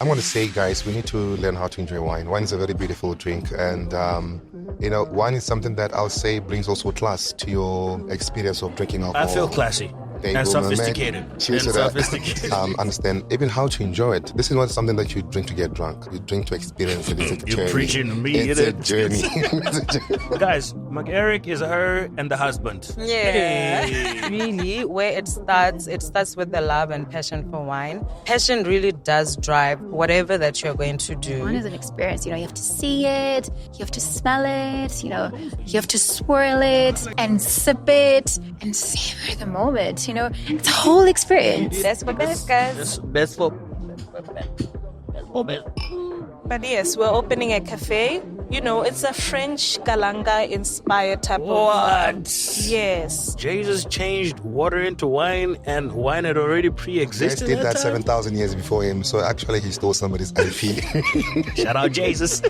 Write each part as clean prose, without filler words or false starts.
I'm going to say, guys, we need to learn how to enjoy wine. Wine is a very beautiful drink. And, wine is something that I'll say brings also class to your experience of drinking I alcohol. feel classy There you and go, my man. sophisticated. Cheers and to that. sophisticated. Understand even how to enjoy it. This is not something that you drink to get drunk. You drink to experience it. It's a You're journey. preaching to me. It's a journey. It's a journey. Guys, MckErick is her and the husband. Yeah. Hey. Really, where it starts with the love and passion for wine. Passion really does drive whatever that you're going to do. Wine is an experience. You have to see it, you have to smell it, you have to swirl it and sip it and savor the moment. It's a whole experience. That's what it is, guys. Best for. But yes, we're opening a cafe. It's a French Kalanga-inspired type of... What? Yes. Jesus changed water into wine, and wine had already Guys pre-existed. did that time? 7,000 years before him. So actually, he stole somebody's IP. Shout out Jesus.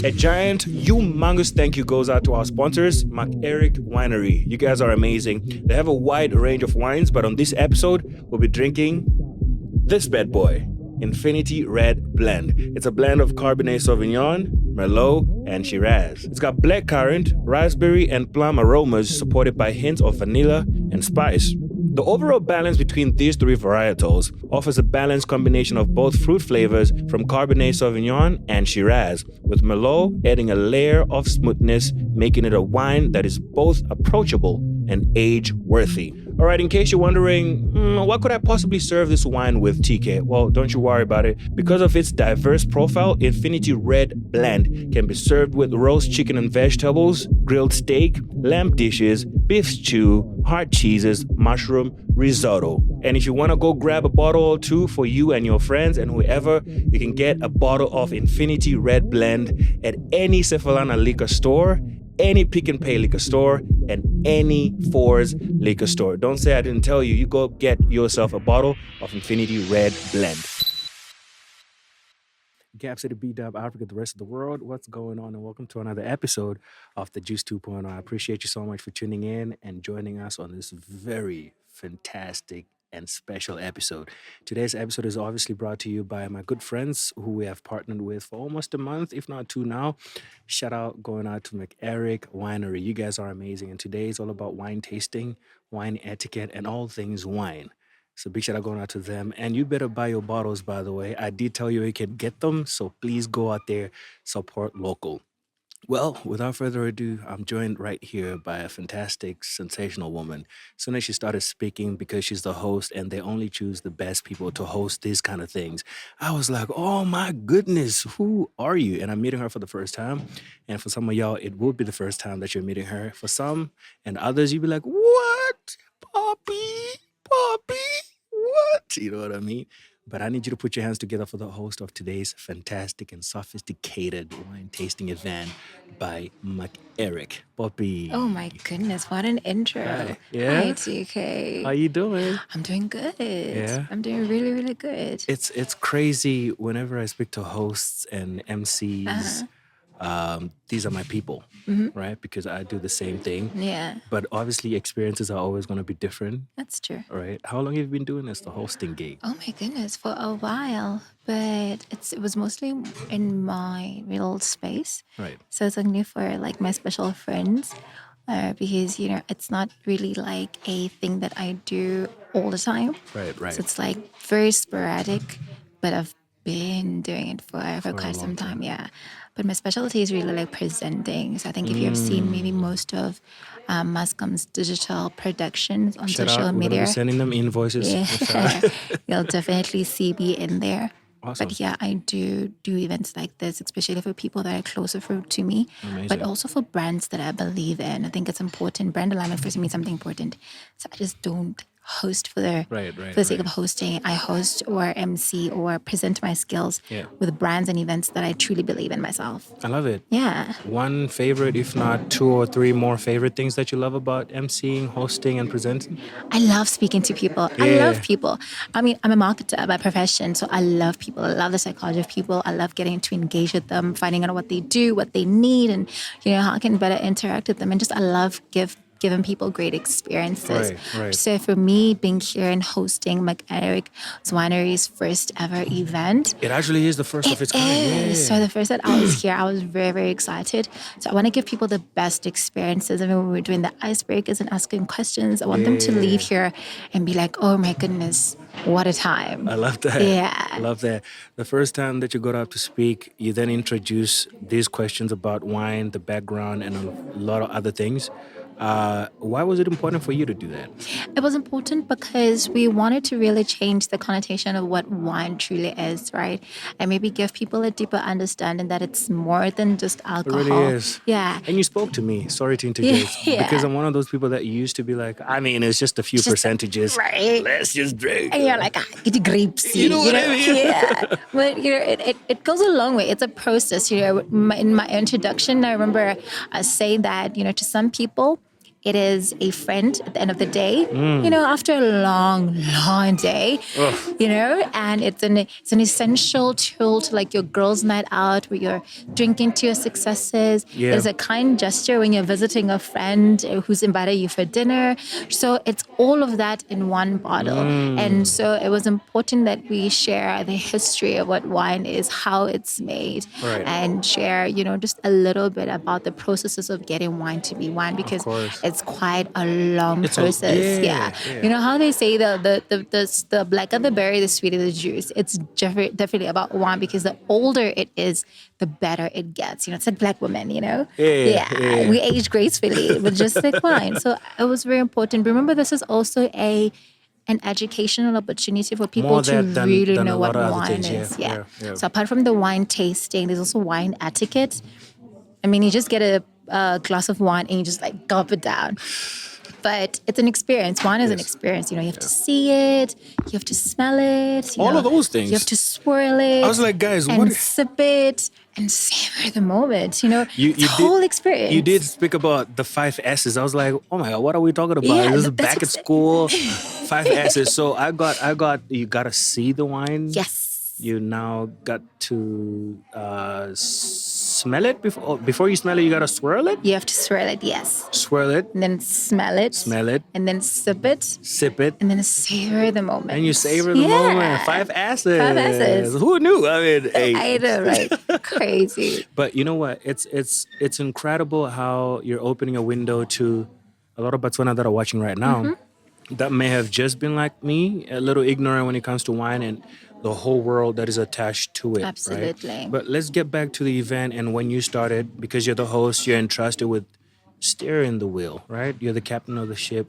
A giant, humongous thank you goes out to our sponsors, MckErick Winery. You guys are amazing. They have a wide range of wines, but on this episode, we'll be drinking this bad boy, Infinity Red Blend. It's a blend of Cabernet Sauvignon, Merlot, and Shiraz. It's got blackcurrant, raspberry, and plum aromas supported by hints of vanilla and spice. The overall balance between these three varietals offers a balanced combination of both fruit flavors from Cabernet Sauvignon and Shiraz, with Merlot adding a layer of smoothness, making it a wine that is both approachable and age-worthy. All right, in case you're wondering, what could I possibly serve this wine with, Tkay? Well, don't you worry about it. Because of its diverse profile, Infinity Red Blend can be served with roast chicken and vegetables, grilled steak, lamb dishes, beef stew, hard cheeses, mushroom, risotto. And if you want to go grab a bottle or two for you and your friends and whoever, you can get a bottle of Infinity Red Blend at any Cephalana liquor store, any Pick and Pay liquor store, and any Fours liquor store. Don't say I didn't tell you. You go get yourself a bottle of Infinity Red Blend. Gap City, B-Dub, Africa, the rest of the world. What's going on? And welcome to another episode of the Juice 2.0. I appreciate you so much for tuning in and joining us on this very fantastic and special episode. Today's episode is obviously brought to you by my good friends who we have partnered with for almost a month, if not two now. Shout out going out to MckErick Winery. You guys are amazing. And today is all about wine tasting, wine etiquette, and all things wine. So big shout out going out to them. And you better buy your bottles, by the way. I did tell you you can get them, so please go out there, support local. Well, without further ado, I'm joined right here by a fantastic, sensational woman. As soon as she started speaking, because she's the host and they only choose the best people to host these kind of things, I was like, oh my goodness, who are you? And I'm meeting her for the first time. And for some of y'all, it will be the first time that you're meeting her. For some and others, you'll be like, what? Poppy? What? You know what I mean? But I need you to put your hands together for the host of today's fantastic and sophisticated wine tasting event by MckErick. Poppy. Oh my goodness, what an intro. Hi. Yeah? Hi, TK. How you doing? I'm doing good. Yeah? I'm doing really, really good. It's crazy whenever I speak to hosts and MCs. These are my people, right? Because I do the same thing. Yeah, But obviously experiences are always going to be different, that's true. right? How long have you been doing this, the hosting gig? Oh my goodness, for a while. But it was mostly in my little space. Right. So it's only for like my special friends. Because, it's not really like a thing that I do all the time. Right. So it's like very sporadic, but I've been doing it for quite some time, yeah. But my specialty is really like presenting. So I think if you've seen maybe most of Muscom's digital productions on Shout social out. We're going to media, be sending them invoices. yeah, you'll definitely see me in there. Awesome. But yeah, I do events like this, especially for people that are closer to me, Amazing. but also for brands that I believe in. I think it's important. Brand alignment for me is something important. So I just don't host for the for the sake of hosting. I host or MC or present my skills with brands and events that I truly believe in myself. I love it. Yeah. One favorite, if not two or three more favorite things that you love about emceeing, hosting, and presenting? I love speaking to people. I love people. I mean, I'm a marketer by profession, so I love people. I love the psychology of people. I love getting to engage with them, finding out what they do, what they need, and how I can better interact with them. And just I love given people great experiences. Right. So for me, being here and hosting MckErick Winery's first ever event. It actually is the first of its kind. Yeah. So the first that I was here, I was very, very excited. So I want to give people the best experiences. I mean, when we're doing the icebreakers and asking questions, I want them to leave here and be like, oh my goodness, what a time. I love that. Yeah. I love that. The first time that you got up to speak, you then introduce these questions about wine, the background, and a lot of other things. Why was it important for you to do that? It was important because we wanted to really change the connotation of what wine truly is, right? And maybe give people a deeper understanding that it's more than just alcohol. It really is. Yeah. And you spoke to me, sorry to interject, because I'm one of those people that used to be like, I mean, it's just a few percentages. Right. Let's just drink. And you're like, get grapes. You know what I mean? Yeah. But, it goes a long way. It's a process. In my introduction, I remember saying that, to some people, it is a friend at the end of the day, after a long, long day, and it's an essential tool to like your girls' night out where you're drinking to your successes. Yeah. It's a kind gesture when you're visiting a friend who's invited you for dinner. So it's all of that in one bottle. And so it was important that we share the history of what wine is, how it's made, and share, just a little bit about the processes of getting wine to be wine, because it's quite a long process. You know how they say the blacker the berry, the sweeter the juice. It's definitely about wine, because the older it is, the better it gets. It's like black women, we age gracefully with just like wine. So it was very important. Remember, this is also an educational opportunity for people to really know what wine is. Yeah. So apart from the wine tasting, there's also wine etiquette. I mean, you just get a glass of wine and you just like gulp it down. But it's an experience. Wine is an experience. You have to see it, you have to smell it. All of those things. You have to swirl it. I was like, guys, and sip it and savor the moment. The whole experience. You did speak about the 5 S's. I was like, oh my God, what are we talking about? This is back at school. 5 S's. So I got. You got to see the wine. Yes. You now got to smell it before you smell it. You gotta swirl it. You have to swirl it. Yes. Swirl it. And then smell it. Smell it. And then sip it. Sip it. And then savor the moment. And you savor the moment. 5 S's. 5 S's. Who knew? I mean, hey. I know, right? Crazy. But you know what? It's incredible how you're opening a window to a lot of Botswana that are watching right now. That may have just been like me, a little ignorant when it comes to wine and the whole world that is attached to it. Absolutely. Right? But let's get back to the event and when you started, because you're the host, you're entrusted with steering the wheel, right? You're the captain of the ship.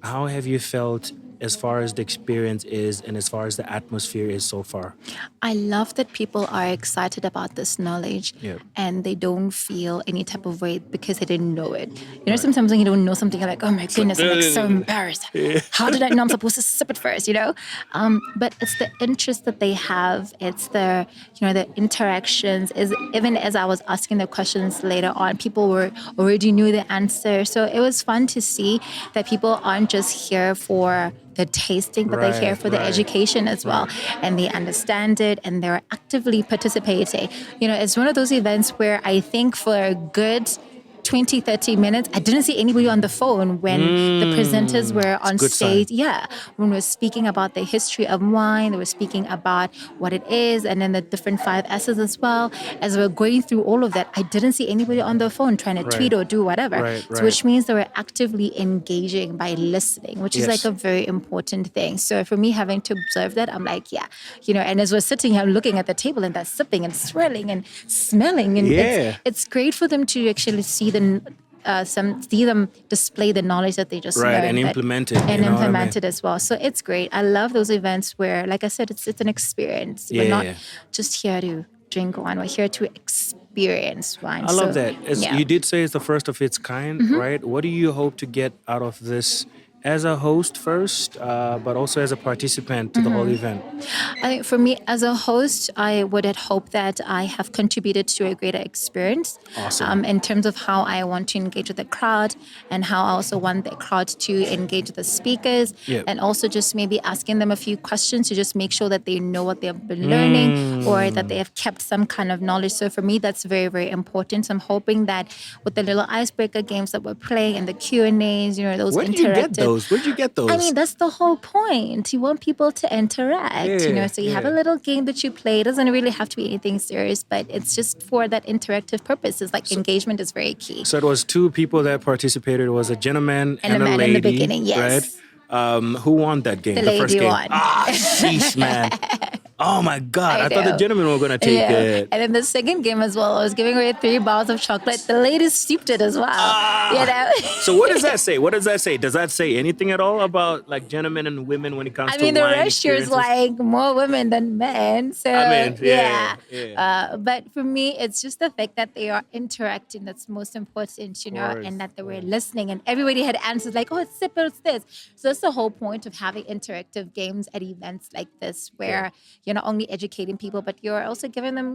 How have you felt as far as the experience is and as far as the atmosphere is so far? I love that people are excited about this knowledge and they don't feel any type of way because they didn't know it. Sometimes when you don't know something, you're like, oh my goodness, I'm like so embarrassed. How did I know I'm supposed to sip it first, But it's the interest that they have. It's the interactions. Even as I was asking the questions later on, people already knew the answer. So it was fun to see that people aren't just here for the tasting, but they're here for the education as well. And they understand it and they're actively participating. It's one of those events where I think for a good 20, 30 minutes, I didn't see anybody on the phone when the presenters were on stage. Sign. Yeah. When we were speaking about the history of wine, they were speaking about what it is and then the different 5 S's as well. As we were going through all of that, I didn't see anybody on the phone trying to tweet or do whatever. So which means they were actively engaging by listening, which is like a very important thing. So for me, having to observe that, I'm like, and as we're sitting here looking at the table and they're sipping and swirling and smelling, and it's great for them to actually see them display the knowledge that they just learned. And implement it. And implement it as well. So it's great. I love those events where, like I said, it's an experience. We're not just here to drink wine. We're here to experience wine. I love that. You did say it's the first of its kind, right? What do you hope to get out of this as a host first, but also as a participant to the whole event? For me, as a host, I would hope that I have contributed to a greater experience. Awesome. In terms of how I want to engage with the crowd and how I also want the crowd to engage with the speakers. Yeah. And also just maybe asking them a few questions to just make sure that they know what they've been learning or that they have kept some kind of knowledge. So for me, that's very, very important. So I'm hoping that with the little icebreaker games that we're playing and the Q&As, those Where interactive. did you get those? Where did you get those? I mean, that's the whole point. You want people to interact, So you have a little game that you play. It doesn't really have to be anything serious, but it's just for that interactive purpose. It's like engagement is very key. So it was two people that participated. It was a gentleman and a man lady. in the beginning, yes. Right? Who won that game? The first lady game. won. Sheesh, man. Oh my God. I thought the gentlemen were going to take it. And then the second game as well, I was giving away 3 bars of chocolate. The lady stooped it as well. So what does that say? What does that say? Does that say anything at all about like gentlemen and women when it comes to wine? I mean, the ratio is like more women than men. So, but for me, it's just the fact that they are interacting that's most important, and that they were listening. And everybody had answers like, oh, it's this. So that's the whole point of having interactive games at events like this where you're not only educating people, but you're also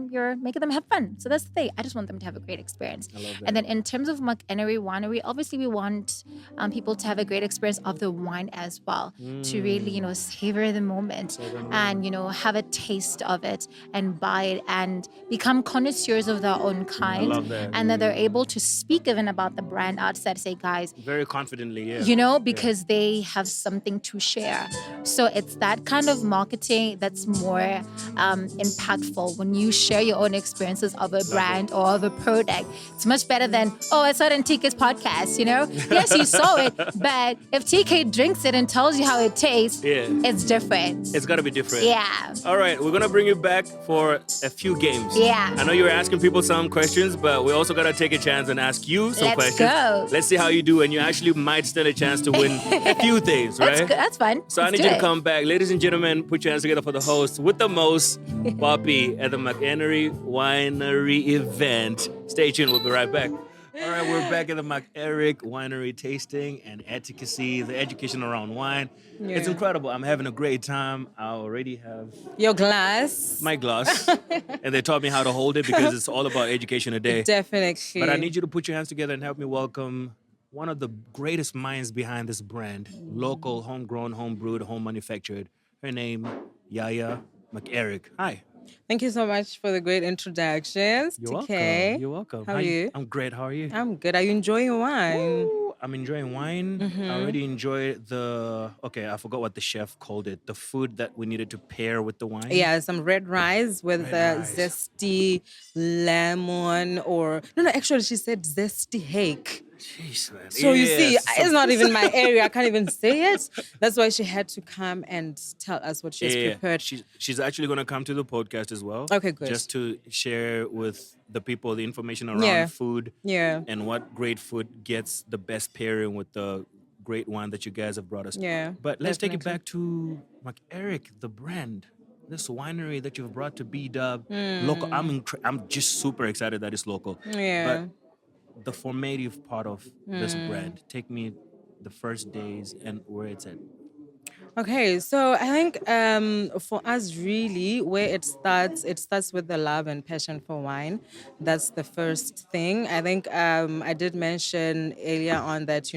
you're making them have fun. So that's the thing. I just want them to have a great experience. I love that. And then in terms of MckErick Winery, obviously we want people to have a great experience of the wine as well, to really, savor the moment and, have a taste of it and buy it and become connoisseurs of their own kind. I love that. And that they're able to speak even about the brand outside, say, guys, very confidently, because they have something to share. So it's that kind of marketing that's more impactful when you share your own experiences of a brand or of a product. It's much better than, oh, I saw it in Tkay's podcast, Yes, you saw it, but if Tkay drinks it and tells you how it tastes, it's different. It's got to be different. Yeah. All right, we're going to bring you back for a few games. Yeah. I know you were asking people some questions, but we also got to take a chance and ask you some questions. Let's go. Let's see how you do, and you actually might stand a chance to win a few things, right? That's good. That's fun. So I need you to come back. Ladies and gentlemen, put your hands together for the host with the most, Poppy, at the MckErick Winery event. Stay tuned. We'll be right back. All right, we're back at the MckErick Winery tasting and advocacy, the education around wine. Yeah. It's incredible. I'm having a great time. I already have your glass. My glass. And they taught me how to hold it because it's all about education today. Definitely. But I need you to put your hands together and help me welcome one of the greatest minds behind this brand. Local, homegrown, homebrewed, home manufactured. Her name, Yaya MckErick. Hi. Thank you so much for the great introductions. You're Tkay. welcome. You're welcome. How are you? I'm great. How are you? I'm good. Are you enjoying wine? Ooh, I'm enjoying wine. I already enjoyed I forgot what the chef called it. The food that we needed to pair with the wine. Yeah, some red rice with zesty lemon actually she said zesty hake. Jeez, man. So you see, it's not even my area. I can't even say it. That's why she had to come and tell us what she's prepared. She's actually going to come to the podcast as well. Okay, good. Just to share with the people the information around food and what great food gets the best pairing with the great wine that you guys have brought us. Yeah. But let's take it back to MckErick, the brand. This winery that you've brought to B-Dub. Local. I'm just super excited that it's local. Yeah. But the formative part of this brand. Take me the first days and where it's at. Okay, so I think for us really where it starts with the love and passion for wine. That's the first thing. I think I did mention earlier on that,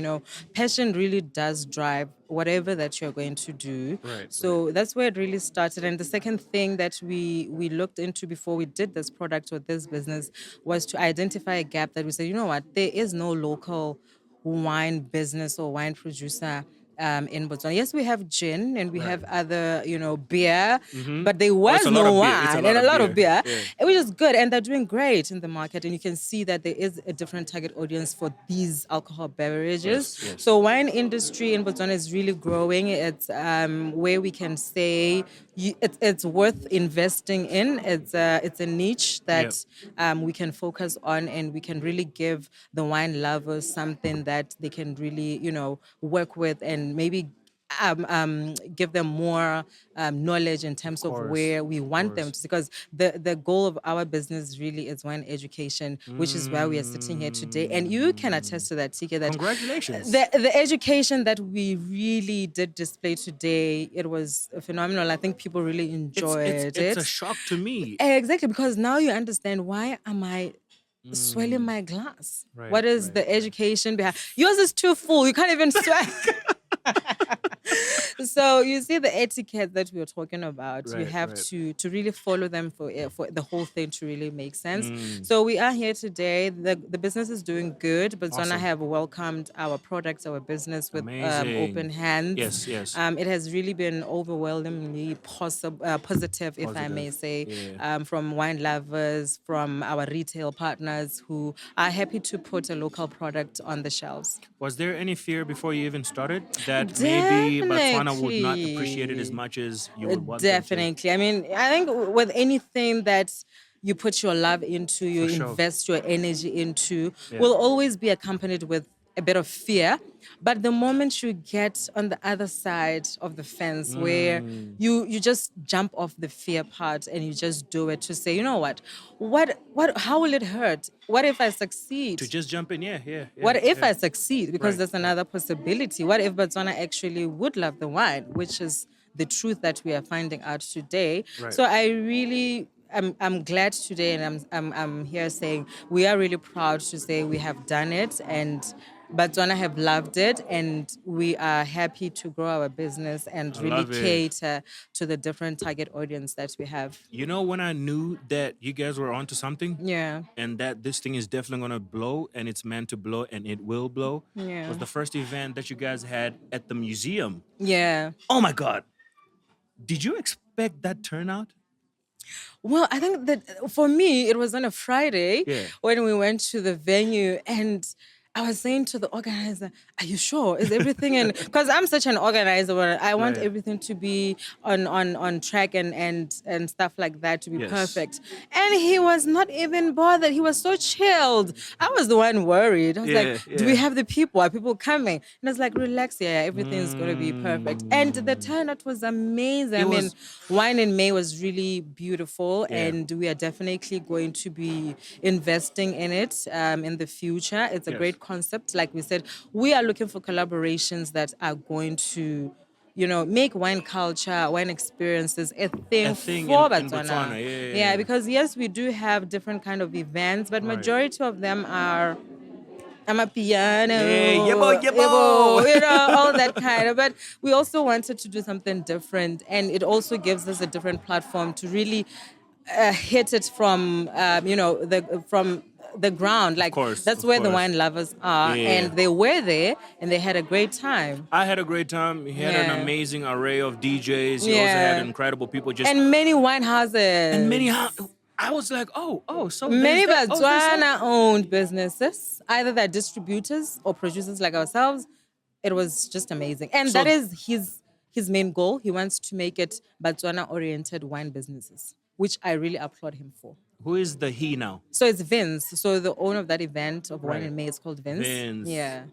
passion really does drive whatever that you're going to do. Right. So that's where it really started. And the second thing that we looked into before we did this product or this business was to identify a gap that we said, you know what, there is no local wine business or wine producer in Botswana. Yes, we have gin and we have other, beer, but there was no wine and a lot of beer, which is good. And they're doing great in the market. And you can see that there is a different target audience for these alcohol beverages. Yes. So wine industry in Botswana is really growing. It's where we can say it's worth investing in. It's a niche that we can focus on, and we can really give the wine lovers something that they can really, work with and maybe give them more knowledge in terms of where we want them to, because the goal of our business really is wine education, which is why we are sitting here today. And you can attest to that, Tkay, that congratulations. The education that we really did display today, it was phenomenal. I think people really enjoyed it. It's a shock to me. Exactly, because now you understand, why am I swelling my glass? What is the education behind? Yours is too full. You can't even swell. So you see the etiquette that we were talking about. You have to really follow them for the whole thing to really make sense. So we are here today. The business is doing good, but Zona have welcomed our products, our business with open hands. Yes. It has really been overwhelmingly positive, if I may say, from wine lovers, from our retail partners who are happy to put a local product on the shelves. Was there any fear before you even started that maybe Botswana would not appreciate it as much as you would want them to? Definitely. I mean, I think with anything that you put your love into, you invest your energy into, will always be accompanied with a bit of fear. But the moment you get on the other side of the fence, where you just jump off the fear part and you just do it to say, you know what, how will it hurt? What if I succeed? To just jump in, What if I succeed? Because there's another possibility. What if Botswana actually would love the wine, which is the truth that we are finding out today. So I really... I'm glad today, and I'm here saying we are really proud to say we have done it, and Botswana have loved it, and we are happy to grow our business and really cater to the different target audience that we have. You know, when I knew that you guys were onto something, and that this thing is definitely gonna blow, and it's meant to blow, and it will blow, was the first event that you guys had at the museum. Oh my God! Did you expect that turnout? Well, I think that for me, it was on a Friday when we went to the venue, and I was saying to the organizer, are you sure? Is everything in... Because I'm such an organizer where I want everything to be on track and stuff like that to be perfect. And he was not even bothered. He was so chilled. I was the one worried. I was like, do we have the people? Are people coming? And I was like, relax, everything's going to be perfect. And the turnout was amazing. I mean, Wine in May was really beautiful, and we are definitely going to be investing in it in the future. It's a great concept. Like we said, we are looking for collaborations that are going to, make wine culture, wine experiences a thing for Botswana. Because yes, we do have different kind of events, but majority of them are amapiano, all that kind of. But we also wanted to do something different, and it also gives us a different platform to really hit it from, from the ground. Like, that's where the wine lovers are, and they were there, and they had a great time. I had a great time. He had an amazing array of DJs. He also had incredible people. And many wine houses. I was like, so many Botswana-owned businesses, either they're distributors or producers like ourselves. It was just amazing. And that is his main goal. He wants to make it Botswana-oriented wine businesses, which I really applaud him for. Who is the he now? So it's Vince. So the owner of that event of Wine in May is called Vince. Yeah.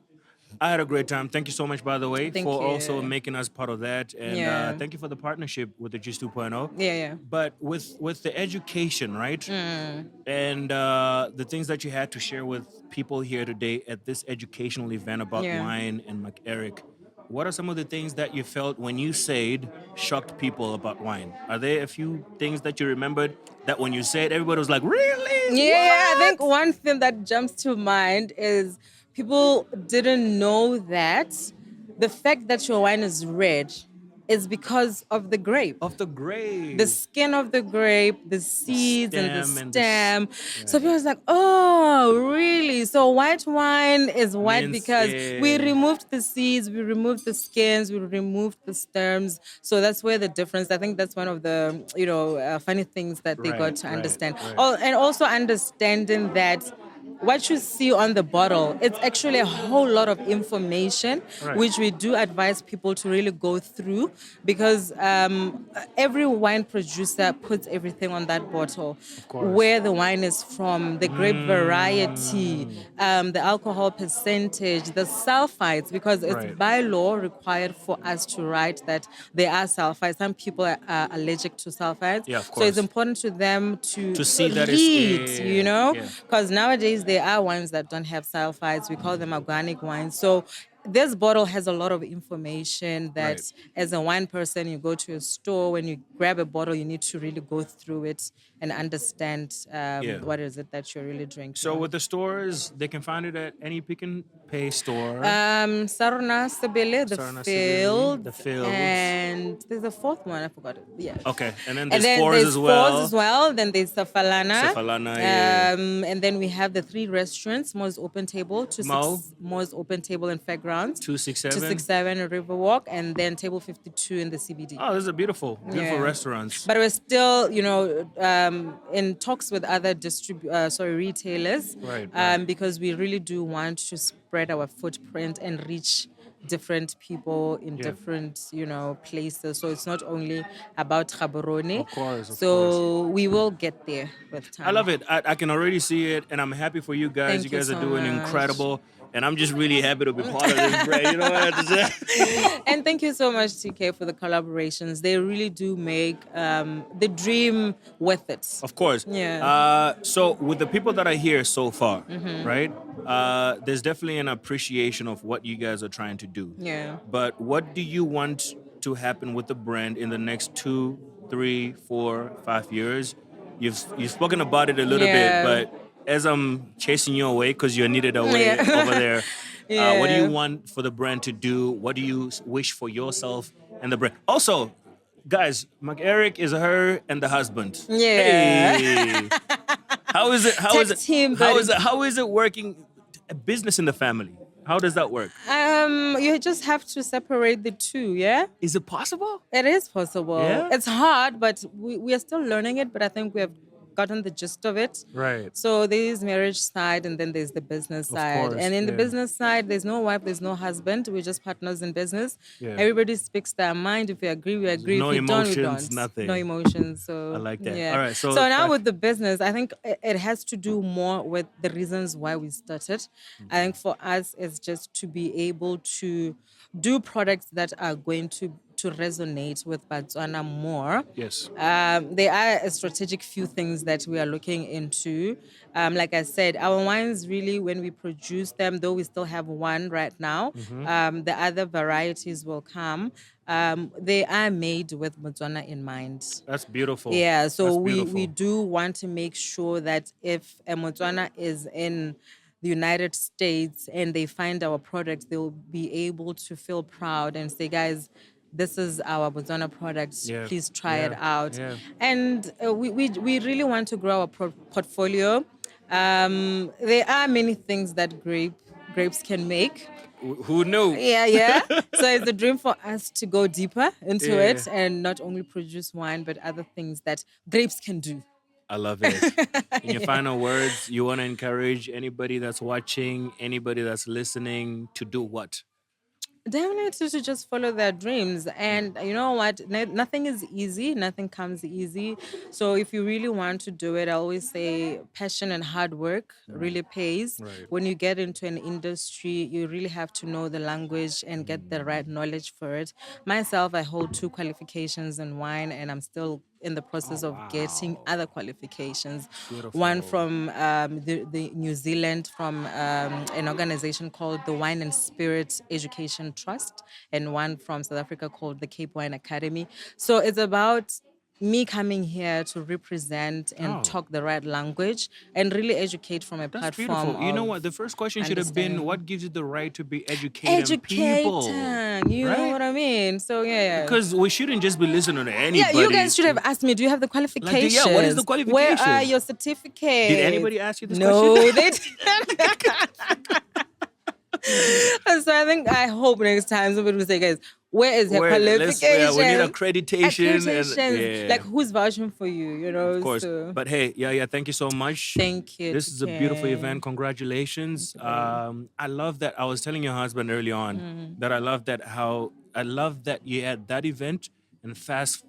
I had a great time. Thank you so much, by the way, for also making us part of that. And thank you for the partnership with the Juice 2.0. But with the education, right? And the things that you had to share with people here today at this educational event about wine and MckErick, what are some of the things that you felt when you said shocked people about wine? Are there a few things that you remembered that when you said, everybody was like, really? Yeah, what? I think one thing that jumps to mind is people didn't know that the fact that your wine is red is because of the grape. Of the grape. The skin of the grape, the seeds and the stem. So people was like, oh, really? So white wine is white because we removed the seeds, we removed the skins, we removed the stems. So that's where the difference, I think that's one of the, funny things that they got to understand. Oh, and also understanding that what you see on the bottle, it's actually a whole lot of information, which we do advise people to really go through, because every wine producer puts everything on that bottle. Where the wine is from, the grape variety, the alcohol percentage, the sulfites, because it's by law required for us to write that there are sulfites. Some people are allergic to sulfites. So it's important to them to see that read, you know, because nowadays there are wines that don't have sulfites. We call them organic wines. So this bottle has a lot of information that as a wine person, you go to a store, when you grab a bottle, you need to really go through it and understand what is it that you're really drinking. So with the stores, they can find it at any Pick and Pay store. Sarna Sebele, Sarna Field, Sebele, the Field, and there's a fourth one, I forgot it. Yeah. Okay, and then there's Fours as well. Fours as well. Then there's Safalana. Yeah. And then we have the 3 restaurants: Mo's Open Table, Mo's Open Table in Fairgrounds, 267 Riverwalk, and then Table 52 in the CBD. Oh, those are beautiful restaurants. But we're still, in talks with other retailers, because we really do want to spread our footprint and reach different people in different, places. So it's not only about Gaborone. Of course. We will get there with time. I love it. I can already see it, and I'm happy for you guys. You guys are doing incredible. And I'm just really happy to be part of this brand. You know what I have to say? And thank you so much, Tkay, for the collaborations. They really do make the dream worth it. Of course. Yeah. So with the people that are here so far, right? There's definitely an appreciation of what you guys are trying to do. Yeah. But what do you want to happen with the brand in the next 2, 3, 4, 5 years? You've spoken about it a little bit, but as I'm chasing you away because you're needed away over there, what do you want for the brand to do? What do you wish for yourself and the brand? Also, guys, MckErick is her and the husband. Yeah. Hey. How is it working a business in the family? How does that work? You just have to separate the two, yeah? Is it possible? It is possible. Yeah? It's hard, but we are still learning it, but I think we have gotten the gist of it. Right. So there's marriage side and then there's the business side. And in the business side, there's no wife, there's no husband. We're just partners in business. Yeah. Everybody speaks their mind. If we agree, we agree. No if we emotions, don't, we don't. nothing. No emotions. So I like that. Yeah. All right. So now with the business, I think it has to do more with the reasons why we started. I think for us, it's just to be able to do products that are going to resonate with Botswana more. Yes. There are a strategic few things that we are looking into. Like I said, our wines really, when we produce them, though we still have one right now, the other varieties will come. They are made with Botswana in mind. That's beautiful. Yeah, so we do want to make sure that if a Botswana is in the United States and they find our product, they'll be able to feel proud and say, guys, this is our Botswana product. Yeah. Please try it out. Yeah. And we really want to grow our portfolio. There are many things that grapes can make. Who knew? Yeah. So it's a dream for us to go deeper into it and not only produce wine, but other things that grapes can do. I love it. In your final words, you want to encourage anybody that's watching, anybody that's listening to do what? Definitely to just follow their dreams. And you know what? Nothing is easy. Nothing comes easy. So if you really want to do it, I always say passion and hard work really pays. Right. When you get into an industry, you really have to know the language and get the right knowledge for it. Myself, I hold 2 qualifications in wine, and I'm still in the process of getting other qualifications. Beautiful. One from the New Zealand from an organization called the Wine and Spirit Education Trust, and one from South Africa called the Cape Wine Academy. So it's about me coming here to represent and talk the right language and really educate from a platform. Beautiful. You know what? The first question should have been, what gives you the right to be educating people? You know what I mean? So, yeah. Because we shouldn't just be listening to anybody. Yeah, you guys should have asked me, do you have the qualifications? What is the qualification? Where are your certificates? Did anybody ask you this question? No, they didn't. So I hope next time somebody will say, guys, Where is her qualification? We need accreditation. And, like, who's vouching for you, you know? Of course. So. But hey, thank you so much. Thank you. This is a beautiful event. Congratulations. I love that. I was telling your husband early on that I love that you had that event, and fast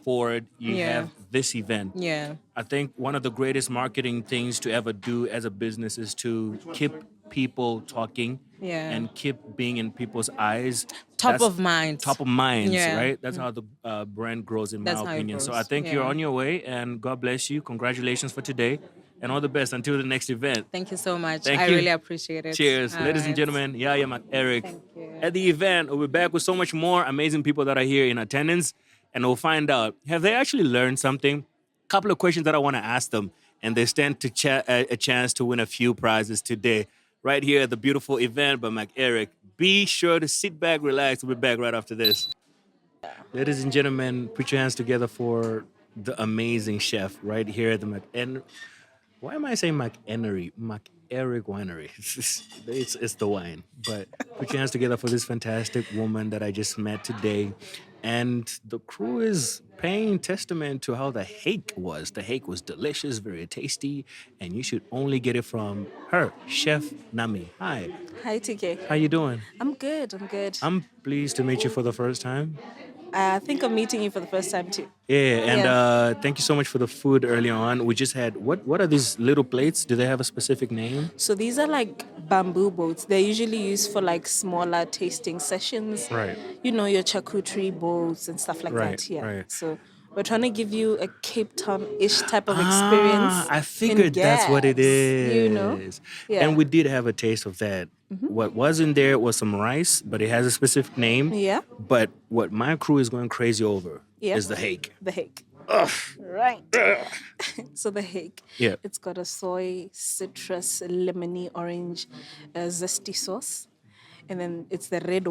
forward, you have this event. Yeah. I think one of the greatest marketing things to ever do as a business is to keep people talking and keep being in people's eyes. Top of mind, right? That's how the brand grows, in my opinion. So I think you're on your way, and God bless you. Congratulations for today, and all the best until the next event. Thank you so much. I really appreciate it. Cheers. Ladies and gentlemen, MckErick. Thank you. At the event, we'll be back with so much more amazing people that are here in attendance, and we'll find out, have they actually learned something? A couple of questions that I want to ask them, and they stand to a chance to win a few prizes today, right here at the beautiful event by MckErick. Be sure to sit back, relax. We'll be back right after this. Ladies and gentlemen, put your hands together for the amazing chef right here at the Why am I saying MckErick? MckErick Winery. It's the wine. But put your hands together for this fantastic woman that I just met today. And the crew is paying testament to how the hake was. The hake was delicious, very tasty, and you should only get it from her, Chef Nami. Hi. Hi, Tkay. How you doing? I'm good. I'm pleased to meet you for the first time. I think I'm meeting you for the first time too. Yeah, and thank you so much for the food early on. We just had, what are these little plates? Do they have a specific name? So these are like bamboo boats. They're usually used for like smaller tasting sessions. Right. You know, your charcuterie boats and stuff like that. Yeah. Right. So we're trying to give you a Cape Town-ish type of experience. I figured that's what it is. You know? Yeah. And we did have a taste of that. What was in there was some rice, but it has a specific name. Yeah. But what my crew is going crazy over is the hake. The hake. Ugh. Right. So the hake. Yeah. It's got a soy, citrus, lemony, orange, zesty sauce. And then it's the red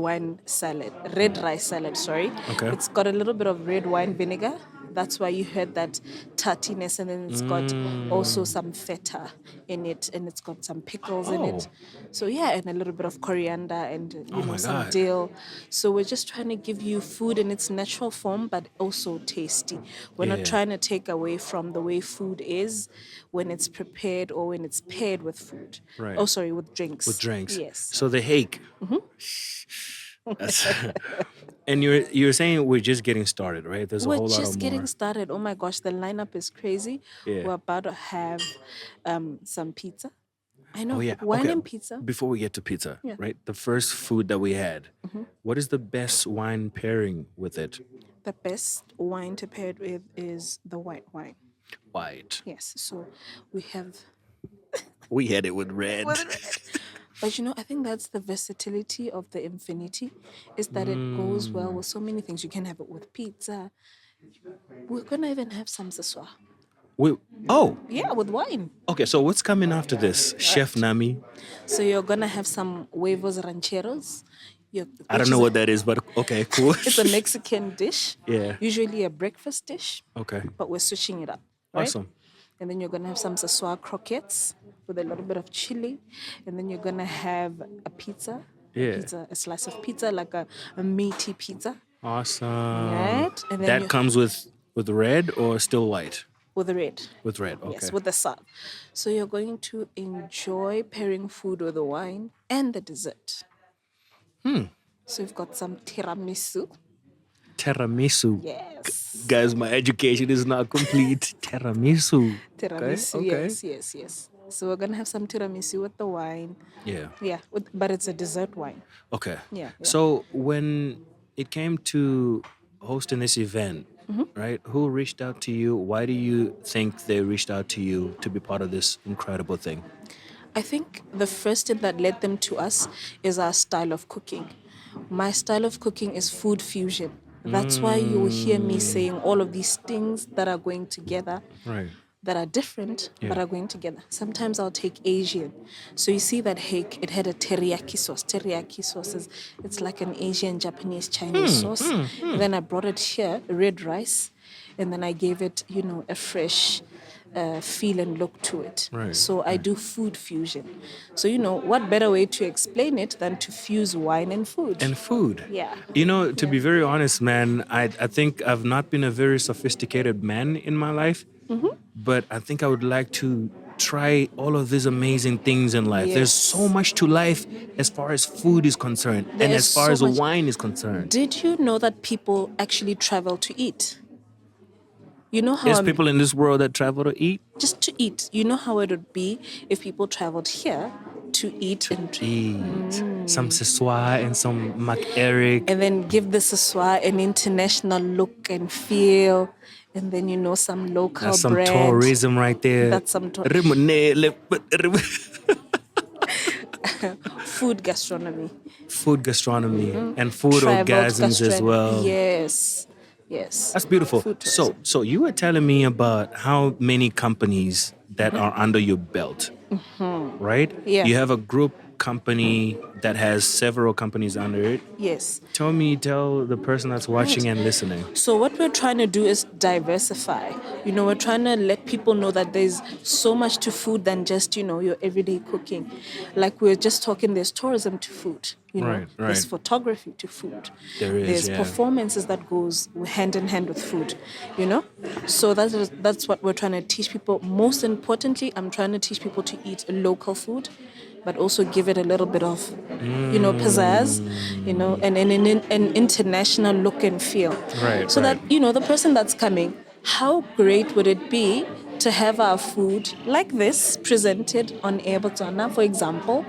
rice salad, sorry. Okay. It's got a little bit of red wine vinegar. That's why you heard that tartiness. And then it's got also some feta in it. And it's got some pickles in it. So yeah, and a little bit of coriander and some dill. So we're just trying to give you food in its natural form, but also tasty. We're not trying to take away from the way food is when it's prepared or when it's paired with food. Right. Oh, sorry, with drinks. With drinks. Yes. So the hake. And you're saying we're just getting started, right? There's a whole lot more. We're just getting started. Oh my gosh, the lineup is crazy. Yeah. We're about to have some pizza. I know. Oh, yeah. Wine Okay. and pizza. Before we get to pizza, right? The first food that we had, what is the best wine pairing with it? The best wine to pair it with is the white wine. White. Yes. So we have. We had it with red. But I think that's the versatility of the Infinity, is that it goes well with so many things. You can have it with pizza. We're gonna even have some saswa. Yeah, with wine. Okay, so what's coming after this? Chef Nami? So you're gonna have some huevos rancheros. I don't know what that is, but okay, cool. It's a Mexican dish. Yeah. Usually a breakfast dish. Okay. But we're switching it up. Right? Awesome. And then you're gonna have some saswa croquettes with a little bit of chili. And then you're gonna have a pizza. Yeah. A slice of pizza, like a meaty pizza. Awesome. Right? And then that comes with red or still white? With the red. With red, okay. Yes, with the salt. So you're going to enjoy pairing food with the wine and the dessert. So we've got some tiramisu. Tiramisu. Yes. Guys, my education is not complete. Tiramisu. Tiramisu, Okay. yes. So we're going to have some tiramisu with the wine. Yeah. Yeah, but it's a dessert wine. Okay. Yeah. So when it came to hosting this event, right, who reached out to you? Why do you think they reached out to you to be part of this incredible thing? I think the first thing that led them to us is our style of cooking. My style of cooking is food fusion. That's why you will hear me saying all of these things that are going together, Right. that are different, but are going together. Sometimes I'll take Asian. So you see that hake, it had a teriyaki sauce. Teriyaki sauce it's like an Asian, Japanese, Chinese sauce. And then I brought it here, red rice, and then I gave it, a fresh feel and look to it. Right. So I do food fusion. So, what better way to explain it than to fuse wine and food? And food. Yeah. To be very honest, man, I think I've not been a very sophisticated man in my life, but I think I would like to try all of these amazing things in life. Yes. There's so much to life as far as food is concerned and There as is far so as much. wine is concerned. Did you know that people actually travel to eat? You know how There's people in this world that travel to eat. just to eat. You know how it would be if people traveled here to eat and Some Seswa and some MckErick. and then give the Seswa an international look and feel, and then some local That's some brand. tourism right there. That's some food gastronomy. Food gastronomy and food Traveled orgasms as gastronomy. well. Yes. That's beautiful. Food So you were telling me about how many companies that are under your belt, right? Yeah. You have a group company that has several companies under it. Yes. Tell the person that's watching and listening. So what we're trying to do is diversify. We're trying to let people know that there's so much to food than just, your everyday cooking. Like we're just talking, there's tourism to food. Right. There's photography to food. There's performances that goes hand in hand with food, So that's what we're trying to teach people. Most importantly, I'm trying to teach people to eat local food, but also give it a little bit of, pizzazz, and an international look and feel. Right, So right. that, the person that's coming, how great would it be to have our food like this presented on air Botswana, for example?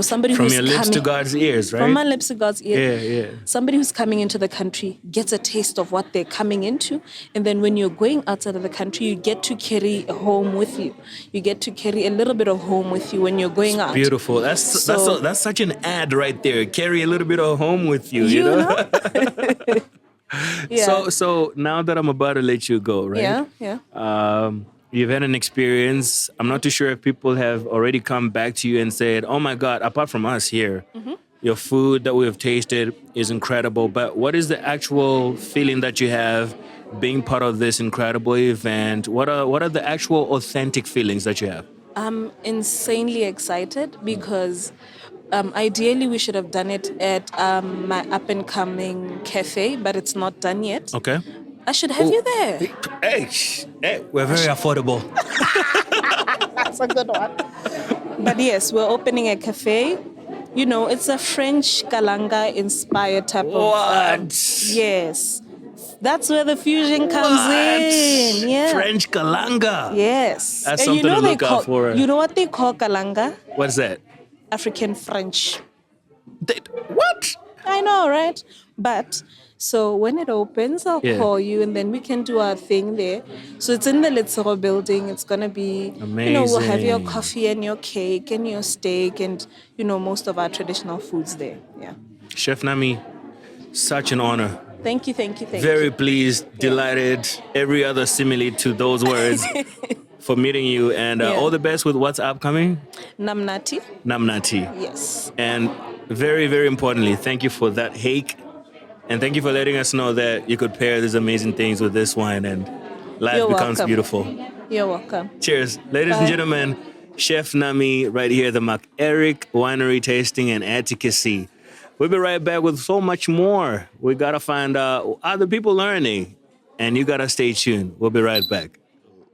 Somebody From who's your lips coming, to God's ears, right? From my lips to God's ears. Yeah. Somebody who's coming into the country gets a taste of what they're coming into. And then when you're going outside of the country, you get to carry a home with you. You get to carry a little bit of home with you when you're going out. Beautiful. That's such an ad right there. Carry a little bit of home with you, you know? Yeah. So now that I'm about to let you go, right? Yeah. You've had an experience. I'm not too sure if people have already come back to you and said, oh my God, apart from us here, your food that we have tasted is incredible. But what is the actual feeling that you have being part of this incredible event? What are the actual authentic feelings that you have? I'm insanely excited because ideally we should have done it at my up-and-coming cafe, but it's not done yet. Okay. I should have you there. Hey, we're very affordable. That's a good one. But yes, we're opening a cafe. It's a French Kalanga-inspired type of... yes. That's where the fusion comes in. Yeah. French Kalanga. Yes. That's something to look out for. You know what they call Kalanga? What's that? African French. What? I know, right? But... so when it opens, I'll call you and then we can do our thing there. So it's in the Litsero building. It's going to be, amazing. We'll have your coffee and your cake and your steak and, most of our traditional foods there. Yeah. Chef Nami, such an honor. Thank you. Very pleased, delighted, every other simile to those words for meeting you. And all the best with what's upcoming. Namnati. Yes. And very, very importantly, thank you for that hake. And thank you for letting us know that you could pair these amazing things with this wine and life becomes beautiful. You're welcome. Cheers. Ladies and gentlemen, Chef Nami right here, the MckErick Winery Tasting and Advocacy. We'll be right back with so much more. We got to find out other people learning, and you got to stay tuned. We'll be right back.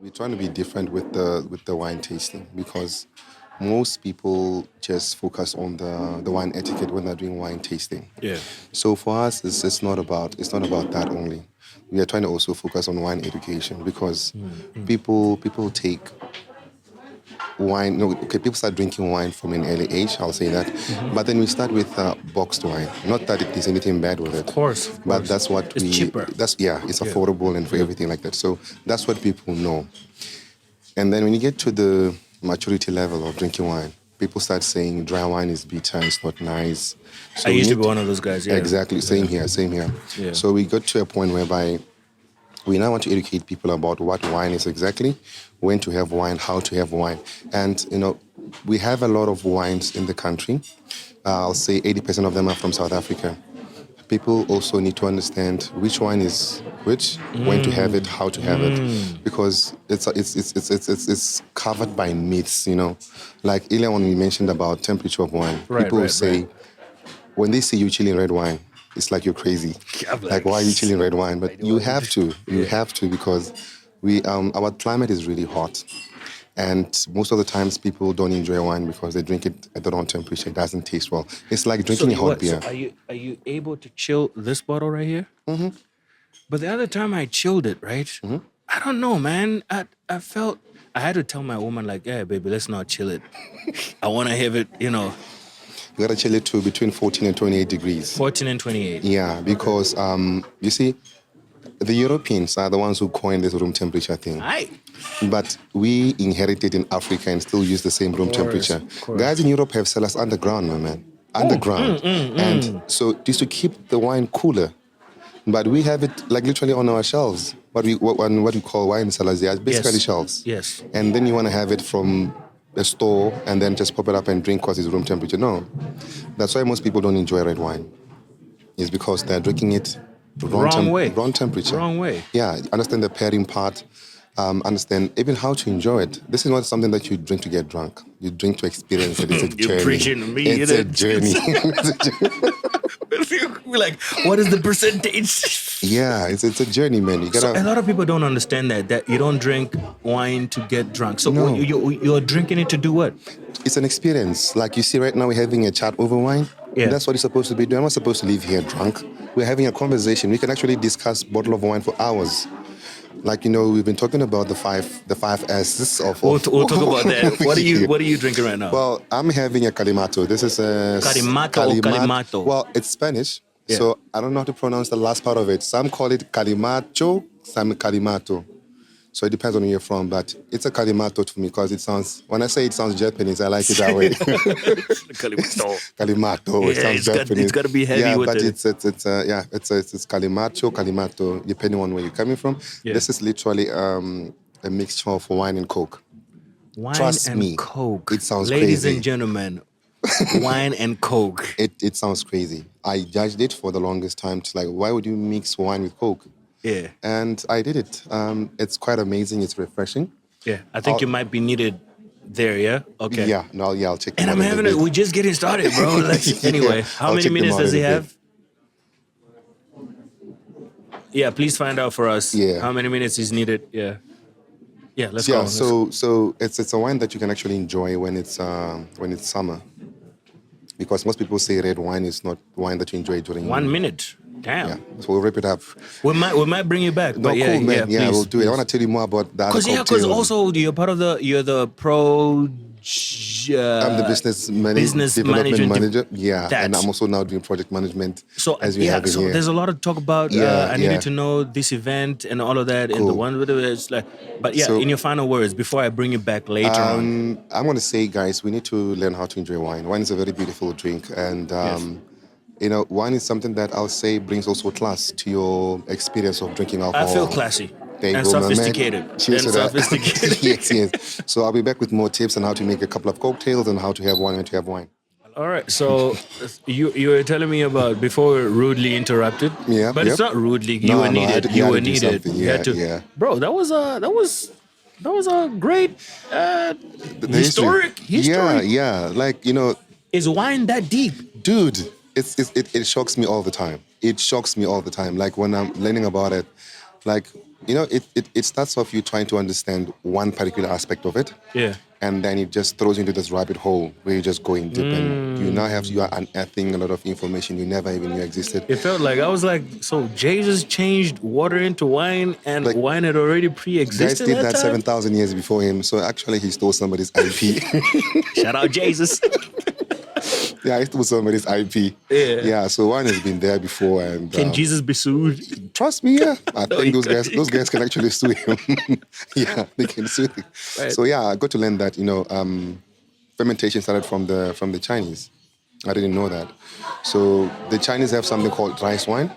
We're trying to be different with the wine tasting because most people just focus on the wine etiquette when they're doing wine tasting. Yeah. So for us, it's not about that only. We are trying to also focus on wine education because people take wine. No, okay, people start drinking wine from an early age. I'll say that, but then we start with boxed wine. Not that there's anything bad with it. Of course. But that's what it's cheaper. It's affordable and for everything like that. So that's what people know. And then when you get to the maturity level of drinking wine, people start saying dry wine is bitter, it's not nice. So I used to be one of those guys, yeah. Exactly, same here. Yeah. So we got to a point whereby we now want to educate people about what wine is exactly, when to have wine, how to have wine. And, we have a lot of wines in the country. I'll say 80% of them are from South Africa. People also need to understand which wine is which, when to have it, how to have it, because it's covered by myths, you know. Like earlier when we mentioned about temperature of wine, people will say when they see you chilling red wine, it's like you're crazy. Like, why are you chilling red wine? But you have to. You have to, because our climate is really hot. And most of the times people don't enjoy wine because they drink it at the wrong temperature. It doesn't taste well. It's like drinking a hot beer. So are you able to chill this bottle right here? Mm-hmm. But the other time I chilled it, right? Mm-hmm. I don't know, man. I felt I had to tell my woman, like, yeah, baby, let's not chill it. I want to have it, you know. You gotta chill it to between 14 and 28 degrees. 14 and 28. Yeah, because you see, the Europeans are the ones who coined this room temperature thing. Aye. But we inherited in Africa and still use the same room temperature. Guys in Europe have cellars underground, my man. Underground. And so just to keep the wine cooler. But we have it like literally on our shelves. What we call wine cellars, they are basically shelves. Yes. And then you want to have it from a store and then just pop it up and drink because it's room temperature. No. That's why most people don't enjoy red wine. It's because they're drinking it wrong way. Wrong temperature. Wrong way. Yeah, understand the pairing part. Understand even how to enjoy it. This is not something that you drink to get drunk. You drink to experience it. It's a journey. You're preaching to me. It's a journey. We're like, what is the percentage? Yeah, it's a journey, man. You gotta. So a lot of people don't understand that you don't drink wine to get drunk. So No. you're drinking it to do what? It's an experience. Like you see right now, we're having a chat over wine. Yeah. That's what you're supposed to be doing. I'm not supposed to leave here drunk. We're having a conversation. We can actually discuss bottle of wine for hours. Like, you know, we've been talking about the five S's of. We'll talk about that. What are you drinking right now? Well, I'm having a Calimato. This is a Calimato or Calimato? Well, it's Spanish, Yeah. so I don't know how to pronounce the last part of it. Some call it Calimacho, some Calimato. So it depends on where you're from, but it's a Calimato to me because it sounds. When I say it sounds Japanese, I like it that way. Calimato. It sounds Japanese. It's got to be heavy yeah, with but it. it's Calimato, depending on where you're coming from. Yeah. This is literally a mixture of wine and Coke. Wine Trust and me, Coke. it sounds Ladies crazy. and gentlemen, wine and Coke. It sounds crazy. I judged it for the longest time. To like, why would you mix wine with Coke? Yeah. And I did it. It's quite amazing. It's refreshing. Yeah. I think you might be needed there, yeah? Okay. Yeah, no, yeah, I'll check. And I'm having it. We're just getting started, bro. Like, anyway, how I'll many check them minutes out does in he a bit. have? Yeah, please find out for us. Yeah. How many minutes is needed? Yeah. Yeah, let's Yeah, go. so it's a wine that you can actually enjoy when it's summer, because most people say red wine is not wine that you enjoy during 1 minute. Damn. Yeah, so we'll wrip it up. We might bring you back. No, but yeah, cool, man. Yeah, please, we'll do it. I please. want to tell you more about the other Because cocktails. also you're part of you're the pro. I'm the business development management manager. Yeah, that. and I'm also now doing project management. So as we have in so here. there's a lot of talk about. Yeah, I needed yeah. to know this event and all of that, and the Cool. one with it's like. But yeah, So- in your final words before I bring you back later on. I'm going to say, guys, we need to learn how to enjoy wine. Wine is a very beautiful drink, and you know, wine is something that I'll say brings also class to your experience of drinking alcohol. I feel classy There you and go, my man. sophisticated. Cheers and to that. sophisticated. yes. So I'll be back with more tips on how to make a couple of cocktails and how to have wine when to have wine. All right, so you were telling me about before rudely interrupted. Yeah, but it's yep. not rudely. No, You were no, I had needed. to- You I were had to do needed. something. You had Yeah, to- yeah. Bro, that was a great The historic. Yeah. Like, you know, Is wine that deep? dude, it shocks me all the time. It shocks me all the time. Like when I'm learning about it, like, you know, it starts off you trying to understand one particular aspect of it. Yeah. And then it just throws you into this rabbit hole where you just go in deep and you are unearthing a lot of information you never even knew existed. It felt like I was like, so Jesus changed water into wine, and Like, wine had already Guys pre-existed did at that time? 7,000 years before him, so actually he stole somebody's IP. Shout out Jesus. Yeah, he stole somebody's IP. Yeah, so wine has been there before, and Can Jesus be sued? trust me, yeah. I think you those guys can actually sue him. Yeah, they can sue him. Right. So yeah, I got to learn that, you know, fermentation started from the Chinese. I didn't know that. So the Chinese have something called rice wine.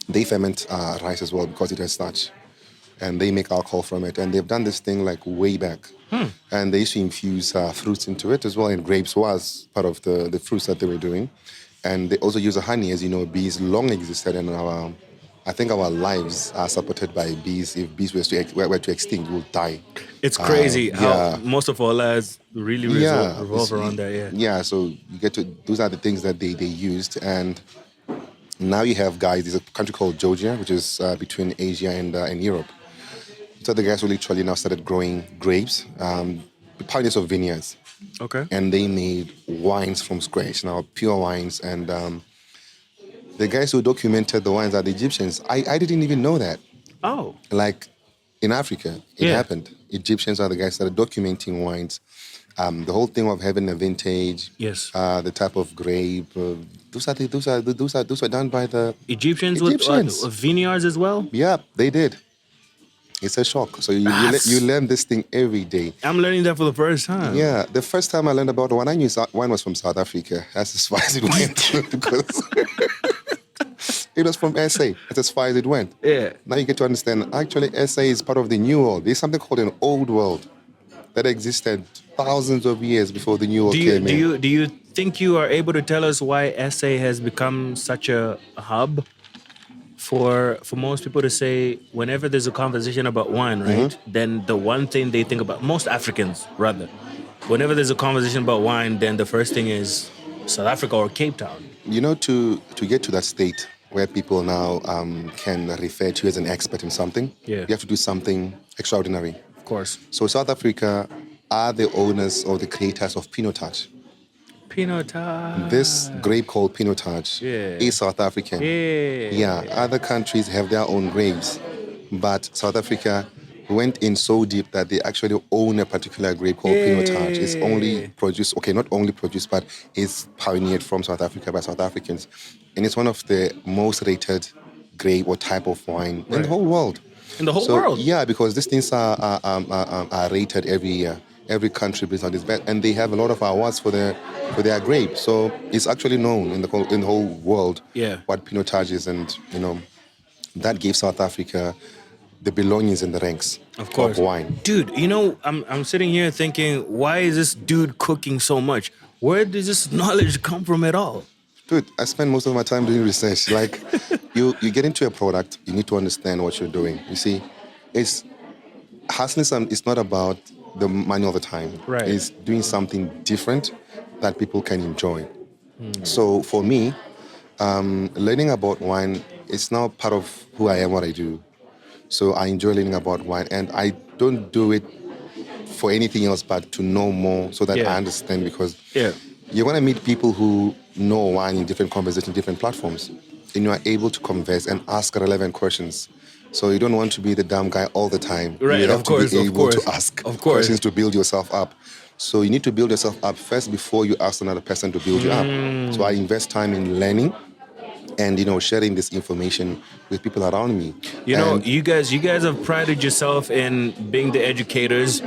They ferment rice as well because it has starch. And they make alcohol from it. And they've done this thing like way back. And they used to infuse fruits into it as well. And grapes was part of the fruits that they were doing. And they also use a honey. As you know, bees long existed in our I think our lives are supported by bees. If bees were to extinct, we'll die. It's crazy how yeah. most of our lives really revolve around that. Yeah. Yeah. So you get to. Those are the things that they used, and now you have guys. There's a country called Georgia, which is between Asia and Europe. So the guys who literally now started growing grapes, the pioneers of vineyards. Okay. And they made wines from scratch, now pure wines. And the guys who documented the wines are the Egyptians. I didn't even know that. Oh. Like in Africa, it happened. Egyptians are the guys that are documenting wines. The whole thing of having a vintage, yes, the type of grape, those are done by the Egyptians. With vineyards as well. Yeah, they did. It's a shock. So you learn this thing every day. I'm learning that for the first time. Yeah, the first time I learned about wine, I knew wine was from South Africa. That's as far as it went. Because it was from SA. That's as far as it went. Yeah. Now you get to understand, actually, SA is part of the New World. There's something called an Old World that existed thousands of years before the New World came in. Do you think you are able to tell us why SA has become such a hub? For most people to say, whenever there's a conversation about wine, right, then the one thing they think about, most Africans rather, whenever there's a conversation about wine, then the first thing is South Africa or Cape Town. You know, to get to that state where people now can refer to you as an expert in something, you have to do something extraordinary. Of course. So South Africa are the owners or the creators of Pinotage. Pinotage. This grape called Pinotage is South African. Yeah, other countries have their own grapes, but South Africa went in so deep that they actually own a particular grape called Pinotage. It's only produced, not only produced, but it's pioneered from South Africa by South Africans. And it's one of the most rated grape or type of wine in the whole world. In the whole world? Yeah, because these things are rated every year. Every country brings out its best, and they have a lot of awards for their grape. So it's actually known in the whole world what Pinotage is, and that gave South Africa the belongings in the ranks of wine. Dude, I'm sitting here thinking, why is this dude cooking so much? Where does this knowledge come from at all? Dude, I spend most of my time doing research. Like, you get into a product, you need to understand what you're doing. You see, hustling is not about the money all the time. Right. It's doing something different that people can enjoy. So for me, learning about wine is now part of who I am, what I do. So I enjoy learning about wine, and I don't do it for anything else but to know more so that I understand, because you're going to meet people who know wine in different conversations, different platforms, and you are able to converse and ask relevant questions. So you don't want to be the dumb guy all the time. Right, you have to be able to ask questions to build yourself up. So you need to build yourself up first before you ask another person to build you up. So I invest time in learning and, sharing this information with people around me. You guys have prided yourself in being the educators.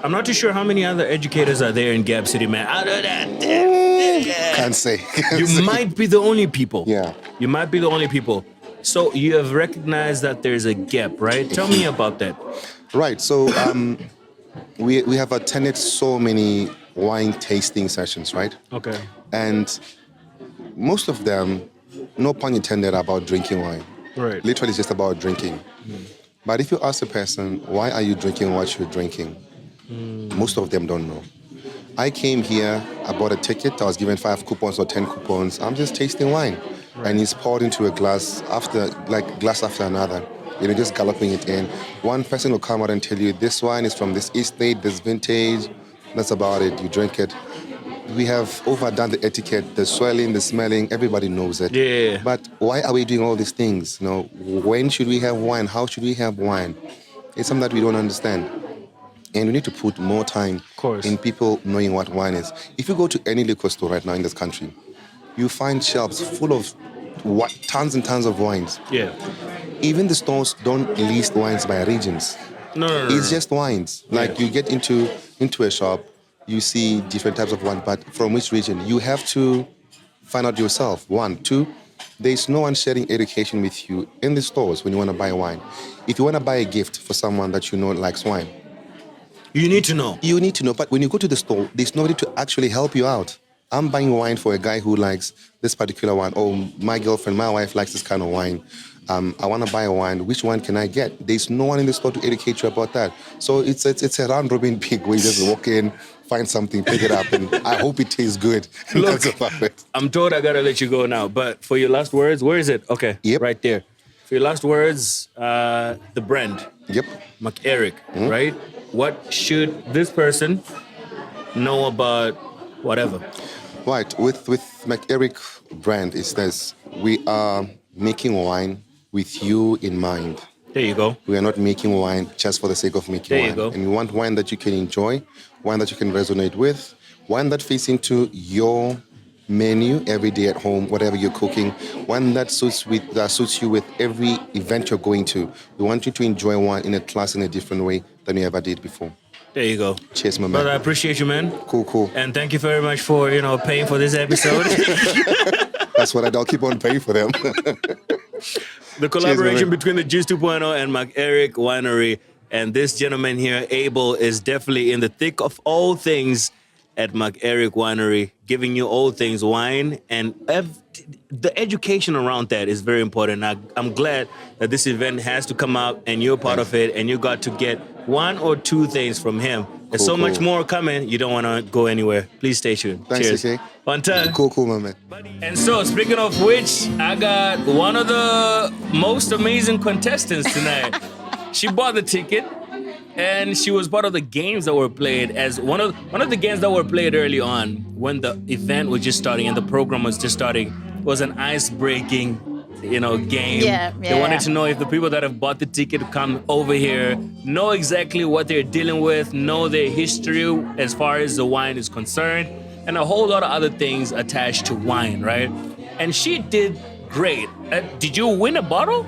I'm not too sure how many other educators are there in Gap City, man. Other than Can't say. You might be the only people. Yeah. You might be the only people. So you have recognized that there's a gap, right? Tell me about that. Right. So we have attended so many wine tasting sessions, right? Okay. And most of them, no pun intended, about drinking wine. Right. Literally, it's just about drinking. But if you ask a person, why are you drinking what you're drinking? Most of them don't know. I came here, I bought a ticket, I was given 5 coupons or 10 coupons. I'm just tasting wine. Right. And it's poured into a glass after another. Just galloping it in. One person will come out and tell you, this wine is from this estate, this vintage. That's about it. You drink it. We have overdone the etiquette, the swelling, the smelling. Everybody knows it. Yeah. But why are we doing all these things? When should we have wine? How should we have wine? It's something that we don't understand. And we need to put more time in people knowing what wine is. If you go to any liquor store right now in this country, you find shelves full of tons and tons of wines. Yeah. Even the stores don't list wines by regions. No. It's just wines. Like you get into a shop, you see different types of wine, but from which region? You have to find out yourself. 1, 2, there's no one sharing education with you in the stores when you want to buy wine. If you want to buy a gift for someone that you know likes wine, you need to know. You need to know, but when you go to the store, there's nobody to actually help you out. I'm buying wine for a guy who likes this particular wine. Oh, my girlfriend, my wife likes this kind of wine. I want to buy a wine. Which wine can I get? There's no one in the store to educate you about that. So it's a round robin pig where you just walk in, find something, pick it up, and I hope it tastes good. Look, That's about it. I'm told I gotta let you go now, but for your last words, where is it? Okay, Yep. right there. For your last words, the brand, Yep. MckErick, right? What should this person know about whatever? Right. With MckErick brand, is this: we are making wine with you in mind. There you go. We are not making wine just for the sake of making There wine. you go. And we want wine that you can enjoy, wine that you can resonate with, wine that fits into your menu every day at home, whatever you're cooking, one that suits you with every event you're going to. We want you to enjoy wine in a class in a different way than you ever did before. There you go. Cheers, my man. Brother, I appreciate you, man. Cool. And thank you very much for, paying for this episode. That's what I'll keep on paying for them. The collaboration man. between the Juice 2.0 and MckErick Winery and this gentleman here, Abel, is definitely in the thick of all things at MckErick Winery, giving you all things wine, and the education around that is very important. I'm glad that this event has to come out and you're part of it, and you got to get one or two things from him. There's so much more coming. You don't want to go anywhere. Please stay tuned. Thanks, Cheers. Tkay. One time. Cool, my man. And so, speaking of which, I got one of the most amazing contestants tonight. She bought the ticket, and she was part of the games that were played. As one of the games that were played early on when the event was just starting and the program was just starting was an ice-breaking, game. Yeah. They wanted to know if the people that have bought the ticket come over here know exactly what they're dealing with, know their history as far as the wine is concerned, and a whole lot of other things attached to wine, right? And she did great. Did you win a bottle?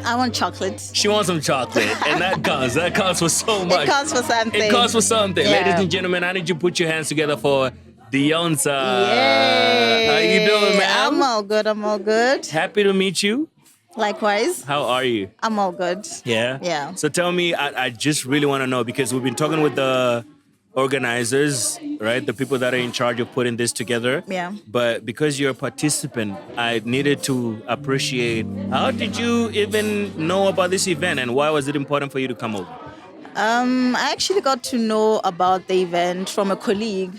I want chocolate. She wants some chocolate, and that counts for so much. It counts for something. It counts for something. Yeah. Ladies and gentlemen, I need you to put your hands together for Deonsa. Yay. How you doing, man? I'm all good. Happy to meet you. Likewise. How are you? I'm all good. Yeah? Yeah. So tell me, I just really want to know, because we've been talking with the organizers, right? The people that are in charge of putting this together. Yeah. But because you're a participant, I needed to appreciate, how did you even know about this event, and why was it important for you to come over? I actually got to know about the event from a colleague.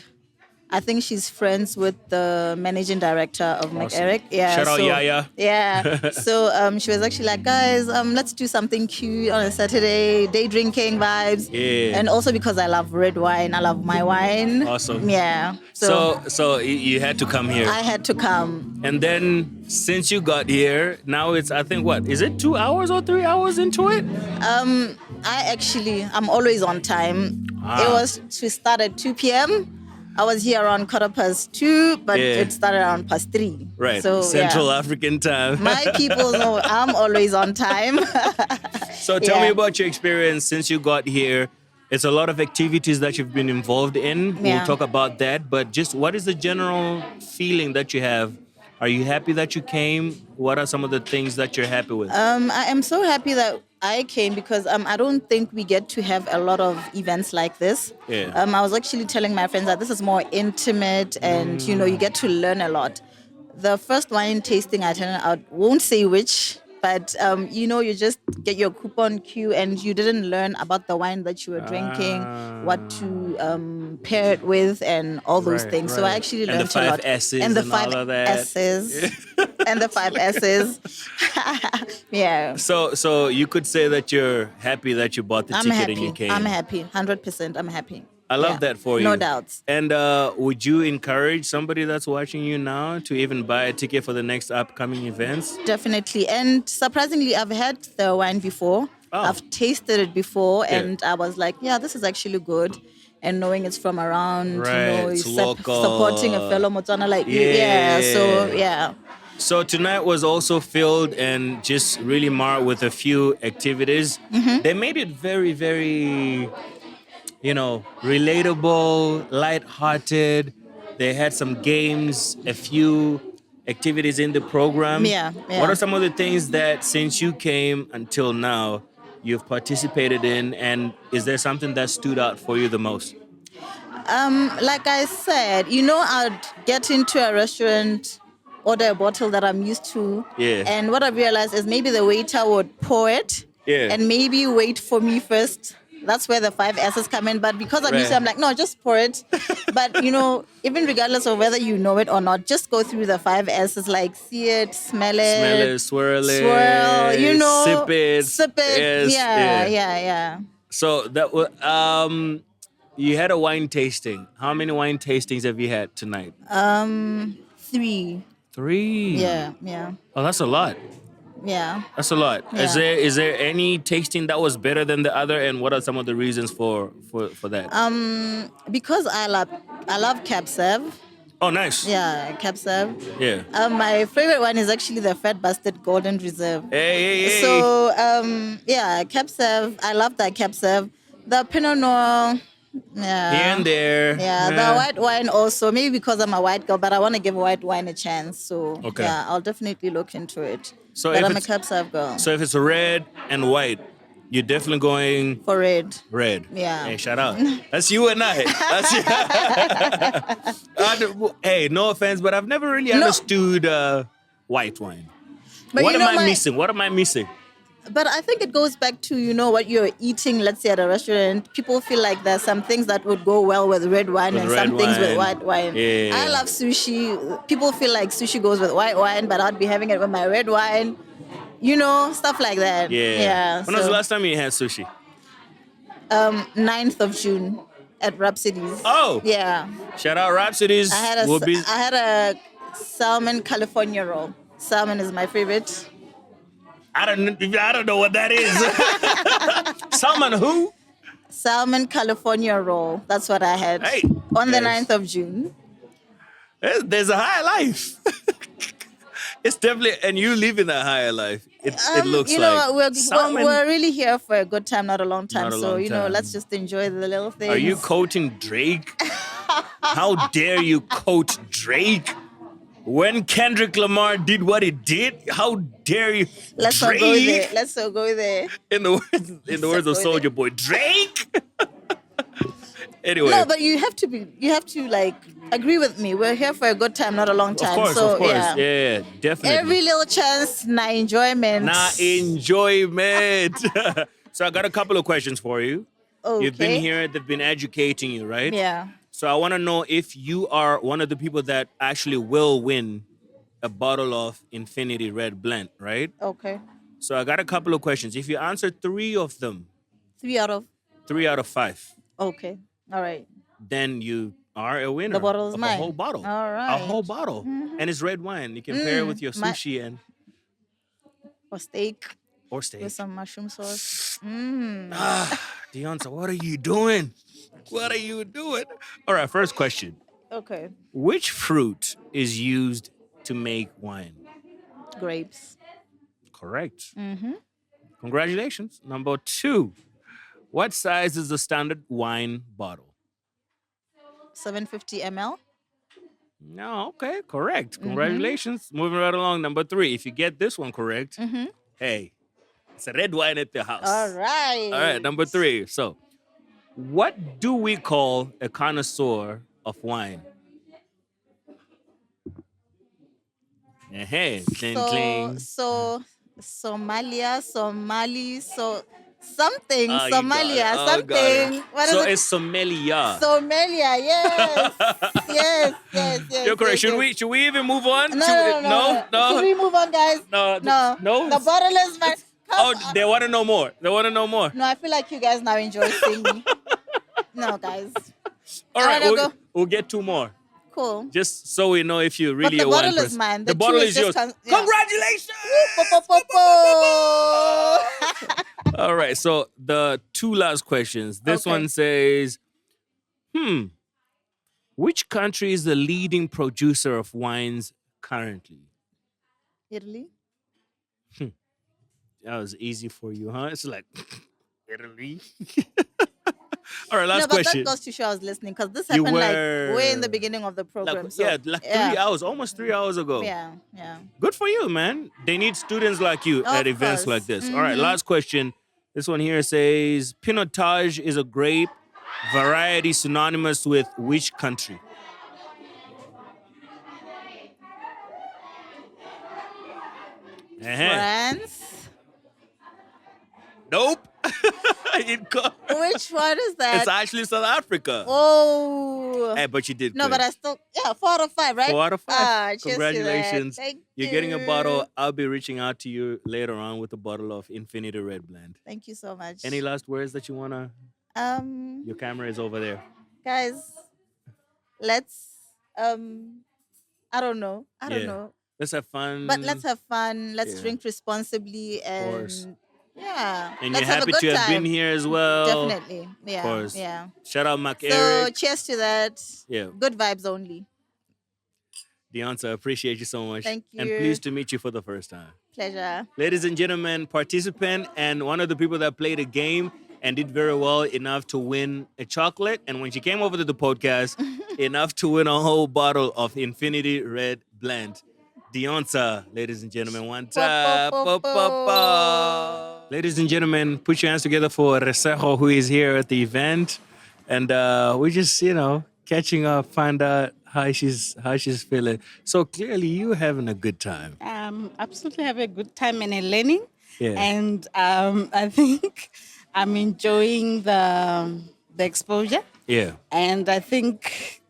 I think she's friends with the managing director of MckErick. Yeah. Shout out Yaya. Yeah. So she was actually like, guys, let's do something cute on a Saturday, day drinking vibes. Yeah. And also because I love red wine, I love my wine. Awesome. Yeah. So you had to come here. I had to come. And then since you got here, now it's, I think, what, is it 2 hours or 3 hours into it? I'm always on time. It was to start at 2 p.m. I was here around 2:15, but it started around 3:00. Right. So, Central African time. My people know I'm always on time. So tell me about your experience since you got here. It's a lot of activities that you've been involved in. We'll Yeah. talk about that. But just what is the general feeling that you have? Are you happy that you came? What are some of the things that you're happy with? I am so happy that I came because I don't think we get to have a lot of events like this. Yeah. I was actually telling my friends that this is more intimate and, you get to learn a lot. The first wine tasting I attended, I won't say which, but, you just get your coupon queue and you didn't learn about the wine that you were drinking, what to pair it with and all those things. So I actually And learned the a lot. 5 S's and the and 5 all of that. S's. And the 5 S's. Yeah. So you could say that you're happy that you bought the I'm ticket happy. and you came. I'm happy. 100%. I'm happy. I love that for you. No doubts. And would you encourage somebody that's watching you now to even buy a ticket for the next upcoming events? Definitely. And surprisingly, I've had the wine before. Oh. I've tasted it before, and I was like, yeah, this is actually good. And knowing it's from around, Right, it's local. supporting a fellow Motswana like you. Yeah. Yeah. So, yeah. So tonight was also filled and just really marked with a few activities. Mm-hmm. They made it very, very, relatable, lighthearted. They had some games, a few activities in the program. Yeah. What are some of the things that since you came until now you've participated in, and is there something that stood out for you the most? Like I said, I'd get into a restaurant order a bottle that I'm used to. Yeah. And what I've realized is maybe the waiter would pour it. Yeah. And maybe wait for me first. That's where the 5 S's come in. But because I'm used to it, I'm like, no, just pour it. But, even regardless of whether you know it or not, just go through the 5 S's, like see it, smell it, swirl it, swirl, sip it. Yes, yeah. So that was you had a wine tasting. How many wine tastings have you had tonight? 3. 3. Yeah. Oh, that's a lot. Yeah. That's a lot. Yeah. Is there any tasting that was better than the other, and what are some of the reasons for that? Because I love Cab Sav. Oh, nice. Yeah, Cab Sav. Yeah. My favorite one is actually the Fat Bastard Golden Reserve. Hey. So, Cab Sav. I love that Cab Sav. The Pinot Noir. Yeah. Here and there. Yeah, the white wine also. Maybe because I'm a white girl, but I want to give white wine a chance. So, Okay. yeah, I'll definitely look into it. So But if I'm a it's- Cab Sav girl. So if it's red and white, you're definitely going For red. red. Yeah. Hey, shout out. That's you and I. Hey, no offense, but I've never really understood white wine. But What you am know I missing? What am I missing? But I think it goes back to, what you're eating, let's say at a restaurant. People feel like there's some things that would go well with red wine With and red some things with wine. white wine. Yeah. I love sushi. People feel like sushi goes with white wine, but I'd be having it with my red wine. Stuff like that. Yeah. When was the last time you had sushi? 9th of June at Rhapsodies. Oh. Yeah. Shout out Rhapsodies. I had a salmon California roll. Salmon is my favorite. I don't know what that is. Salmon who? Salmon California roll. That's what I had Hey. on the Yes. 9th of June. There's a higher life. It's definitely, and you live in a higher life. It looks You know like. what? Salmon. We're really here for a good time, not a long time. Not a So, long time. let's just enjoy the little things. Are you quoting Drake? How dare you quote Drake? When Kendrick Lamar did what he did, how dare you? Let's not go there. Let's not go there. In the words of go Soldier Boy, Drake. Anyway, No, but you have to agree with me. We're here for a good time, not a long time. of course, yeah, definitely. Every little chance, enjoyment. Enjoyment. So I got a couple of questions for you. Okay. You've been here; they've been educating you, right? Yeah. So I want to know if you are one of the people that actually will win a bottle of Infinity Red Blend, right? Okay. So I got a couple of questions. If you answer 3 of them, 3 out of. 3 out of 5, Okay. All right. then you are a winner. The bottle is of mine. A whole bottle. All right. A whole bottle. And it's red wine. You can pair it with your sushi and Or steak or steak. with some mushroom sauce. Deonta, what are you doing? What are you doing? All right, first question. Okay. Which fruit is used to make wine? Grapes. Correct. Congratulations. Number 2. What size is the standard wine bottle? 750 ml. No, okay, correct. Congratulations. Moving right along. Number 3. If you get this one correct, hey, it's a red wine at the house. All right. All right, number 3. So, what do we call a connoisseur of wine? Hey, cling, cling. So Somalia, Somali, something, Oh, you Somalia, got it. Oh, something. got it. What So is it? it's sommelier. Somalia, yes. yes. You're correct. yes. Should we even move on? No. Should we move on, guys? No. The bottle is mine. Oh, they want to know more. They want to know more. No, I feel like you guys now enjoy seeing me. No, guys. All right, I wanna go. we'll get 2 more. Cool. Just so we know if you're really the a wine bottle is person. mine. The The bottle two is is yours. just yeah. Congratulations! All right, so the 2 last questions. This Okay. one says, which country is the leading producer of wines currently? Italy. That was easy for you, huh? It's like, Italy. All right, last No, but question. that goes to show I was listening because this You happened were- like way in the beginning of the program. Like, so, yeah, like 3 hours, almost 3 hours ago. Yeah. Good for you, man. They need students like you at Of events course. like this. All right, last question. This one here says, Pinotage is a grape variety synonymous with which country? France. Nope. Which one is that? It's actually South Africa. Oh. Hey, but you did No, good. but I still, 4 out of 5, right? 4 out of 5. Cheers to that. Congratulations. Thank You're getting a you. bottle. I'll be reaching out to you later on with a bottle of Infinity Red Blend. Thank you so much. Any last words that you want to? Your camera is over there. Guys, let's, I don't know. I don't know. Let's have fun. But let's have fun. Let's Yeah. drink responsibly. And course. yeah. And let's you're have a happy good to have been time. here as well. Definitely. Yeah. Of course. Yeah. Shout out So MckErick. cheers to that. Yeah. Good vibes only. Deonta, appreciate you so much. Thank And you. pleased to meet you for the first time. Pleasure. Ladies and gentlemen, participant and one of the people that played a game and did very well enough to win a chocolate. And when she came over to the podcast, enough to win a whole bottle of Infinity Red Blend. Deonta, ladies and gentlemen, one time. Ladies and gentlemen, put your hands together for Resejo, who is here at the event. And we're just, catching up, find out how she's feeling. So clearly you're having a good time. Absolutely have a good time and learning. Yeah. And I think I'm enjoying the exposure. Yeah. And I think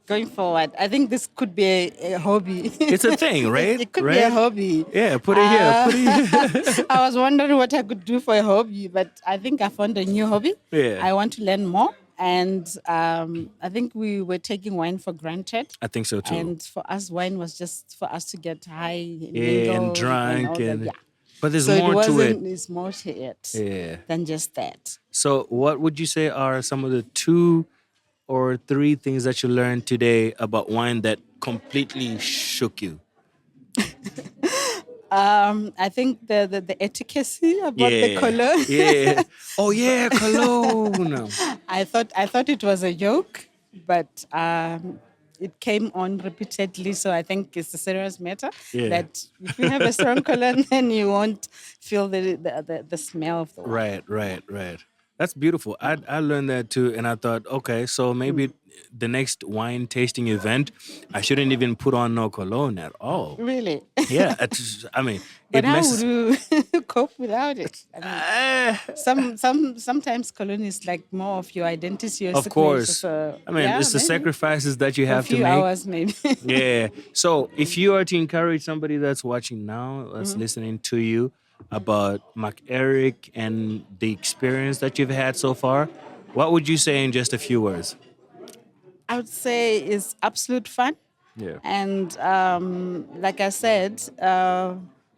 going forward, I think this could be a hobby. It's a thing, right? It could be a hobby. Yeah, put it here. I was wondering what I could do for a hobby, but I think I found a new hobby. Yeah. I want to learn more. And I think we were taking wine for granted. I think so too. And for us, wine was just for us to get high And drunk. all that. Yeah. But there's So more to it. There's more to it Yeah. than just that. So what would you say are some of the 2 or 3 things that you learned today about wine that completely shook you? I think the efficacy about the cologne. Yeah. Oh yeah, cologne. I thought it was a joke, but it came on repeatedly. So I think it's a serious matter. Yeah. That if you have a strong cologne, then you won't feel the smell of the wine. Right. That's beautiful. I learned that too, and I thought, okay, so maybe the next wine tasting event, I shouldn't even put on no cologne at all. Really? Yeah, But how would you cope without it? I mean, sometimes cologne is like more of your identity. Your of course. So, it's the maybe. sacrifices that you For a have to few make. hours, maybe. Yeah. So if you are to encourage somebody that's watching now, that's listening to you about MckErick and the experience that you've had so far, what would you say in just a few words? I would say it's absolute fun. Yeah. And like I said,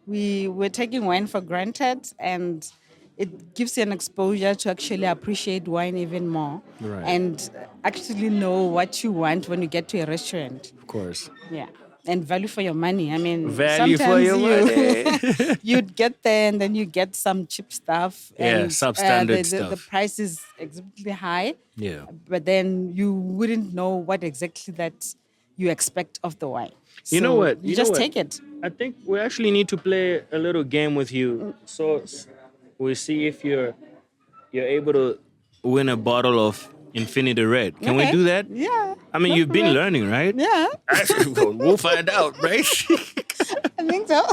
we were taking wine for granted, and it gives you an exposure to actually appreciate wine even more. Right. And actually know what you want when you get to a restaurant. Of course. Yeah. And value for your money. I mean, Value for sometimes your money. you'd get there and then you get some cheap stuff. Yeah, and, substandard the stuff. price is extremely high. Yeah. But then you wouldn't know what exactly that you expect of the wine. You know So what? You know just what? take it. I think we actually need to play a little game with you. So we'll see if you're able to win a bottle of Infinity Red. Can we Okay. do that? Yeah. I mean, no you've been problem. learning, right? Yeah, We'll find out, right? I think so.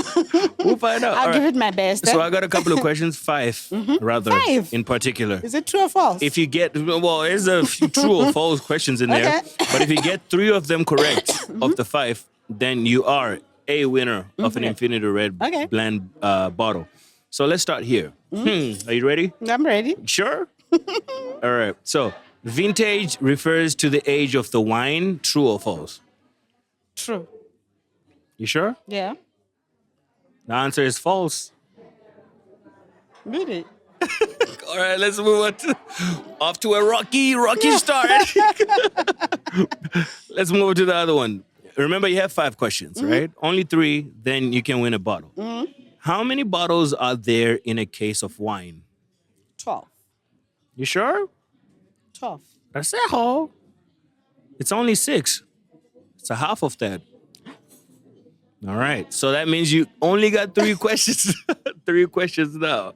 We'll find out. I'll All give right. it my best. So I got a couple of questions, 5 rather, 5? in particular. Is it true or false? If you get, well, there's a few true or false questions in there. Okay. But if you get 3 of them correct of the 5, then you are a winner of an Infinity Red Okay. Blend bottle. So let's start here. Are you ready? I'm ready. Sure? All right. So vintage refers to the age of the wine. True or false? True. You sure? Yeah. The answer is false. Really? All right, let's move on off to a rocky start. Let's move on to the other one. Remember, you have 5 questions, right? Only 3, then you can win a bottle. How many bottles are there in a case of wine? 12. You sure? 12. That's a whole. It's only 6. It's a half of that. All right. So that means you only got 3 questions. 3 questions now.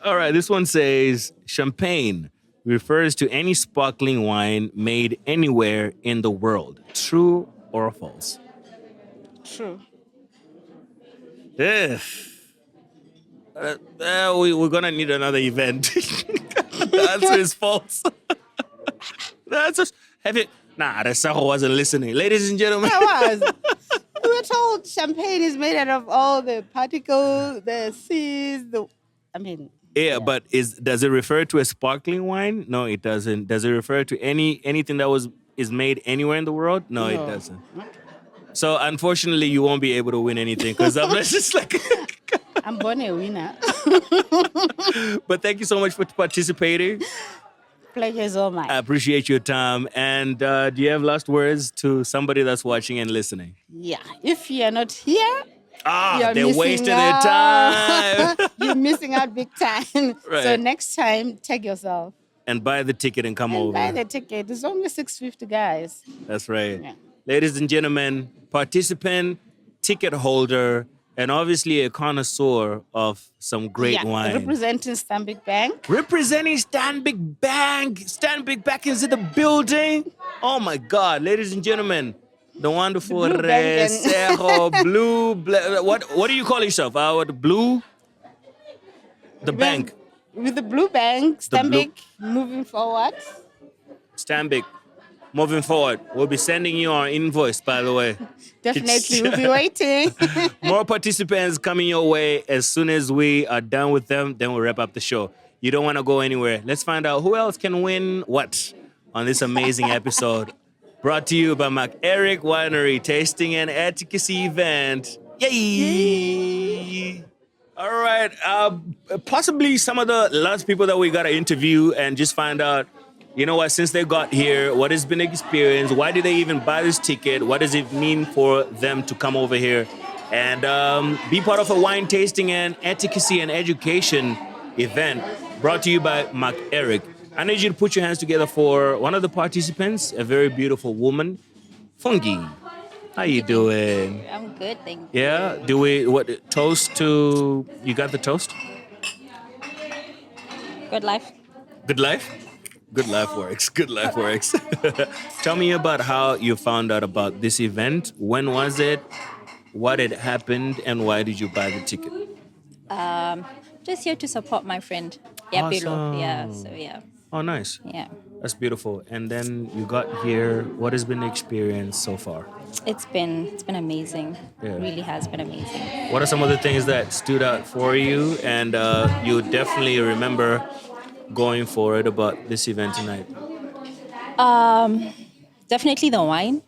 All right. This one says champagne refers to any sparkling wine made anywhere in the world. True or false? True. Ugh. We're gonna need another event. The answer is false. The answer have it. Nah, the Saho wasn't listening. Ladies and gentlemen. I was. We were told champagne is made out of all the particles, the seeds, Yeah, but does it refer to a sparkling wine? No, it doesn't. Does it refer to anything that is made anywhere in the world? No, it doesn't. So unfortunately, you won't be able to win anything because I'm just like. I'm born a winner. But thank you so much for participating. Pleasure is all mine. I appreciate your time. And do you have last words to somebody that's watching and listening? Yeah. If you're not here, they're wasting their time. You're missing out big time. Right. So next time, take yourself. And buy the ticket and come And over. buy the ticket. It's only $6.50, guys. That's right. Yeah. Ladies and gentlemen, participant, ticket holder, and obviously a connoisseur of some great wine. Representing Stanbic Bank. Representing Stanbic Bank. Stanbic Bank is in the building. Oh my God, ladies and gentlemen, the wonderful The Blue Bank Resejo what do you call yourself? The blue? The bank. With the Blue Bank, The blue- Stanbic, moving forward. Stanbic. Moving forward, we'll be sending you our invoice, by the way. Definitely, we'll be waiting. More participants coming your way. As soon as we are done with them, then we'll wrap up the show. You don't want to go anywhere. Let's find out who else can win what on this amazing episode. Brought to you by MckErick Winery Tasting and Advocacy Event. Yay! All right. Possibly some of the last people that we got to interview and just find out, you know what, since they got here, what has been the experience? Why did they even buy this ticket? What does it mean for them to come over here and be part of a wine tasting and advocacy and education event brought to you by MckErick? I need you to put your hands together for one of the participants, a very beautiful woman, Fungi. How you doing? I'm good, thank you. Yeah? Toast to, you got the toast? Good life. Good life? Good life works. Good life works. Tell me about how you found out about this event. When was it? What had happened? And why did you buy the ticket? Just here to support my friend. Yeah, Bilo. Awesome. Yeah, so yeah. Oh, nice. Yeah. That's beautiful. And then you got here. What has been the experience so far? It's been amazing. Yeah. It really has been amazing. What are some of the things that stood out for you? And you definitely remember going forward about this event tonight? Definitely the wine.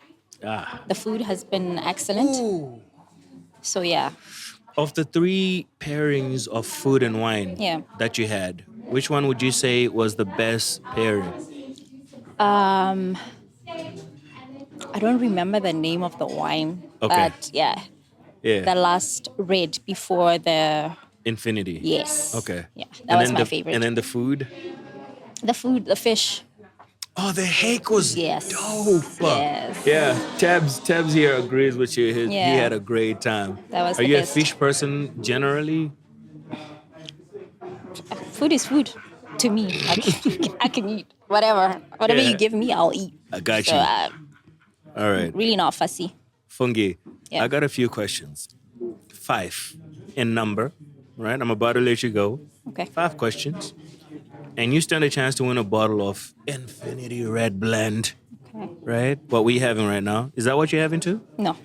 Ah. The food has been excellent. Ooh. So yeah. Of the 3 pairings of food and wine that you had, which one would you say was the best pairing? I don't remember the name of the wine. Okay. But yeah. Yeah. The last red before the Infinity. Yes. Okay. Yeah. That was my favorite. And then the food? The food, the fish. Oh, the hake was Yes. dope. Yes. Yeah, Tabz here agrees with you. He Yeah. had a great time. That was Are the you best. a fish person generally? Food is food to me. I can eat whatever Yeah. you give me, I'll eat. I got So, you. All right. really not fussy. Fungi, Yeah. I got a few questions. 5 in number, right? I'm about to let you go. Okay. 5 questions. And you stand a chance to win a bottle of Infinity Red Blend, Okay. right? What we having right now. Is that what you're having too? No.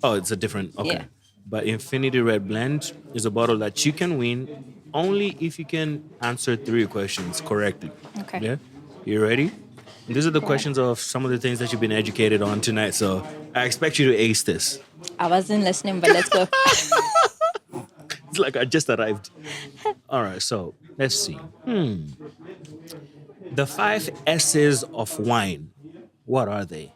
Oh, it's a different, okay. Yeah. But Infinity Red Blend is a bottle that you can win only if you can answer 3 questions correctly. Okay. Yeah? You ready? These are the questions of some of the things that you've been educated on tonight, so I expect you to ace this. I wasn't listening, but let's go. It's like I just arrived. All right, so let's see. The 5 S's of wine, what are they?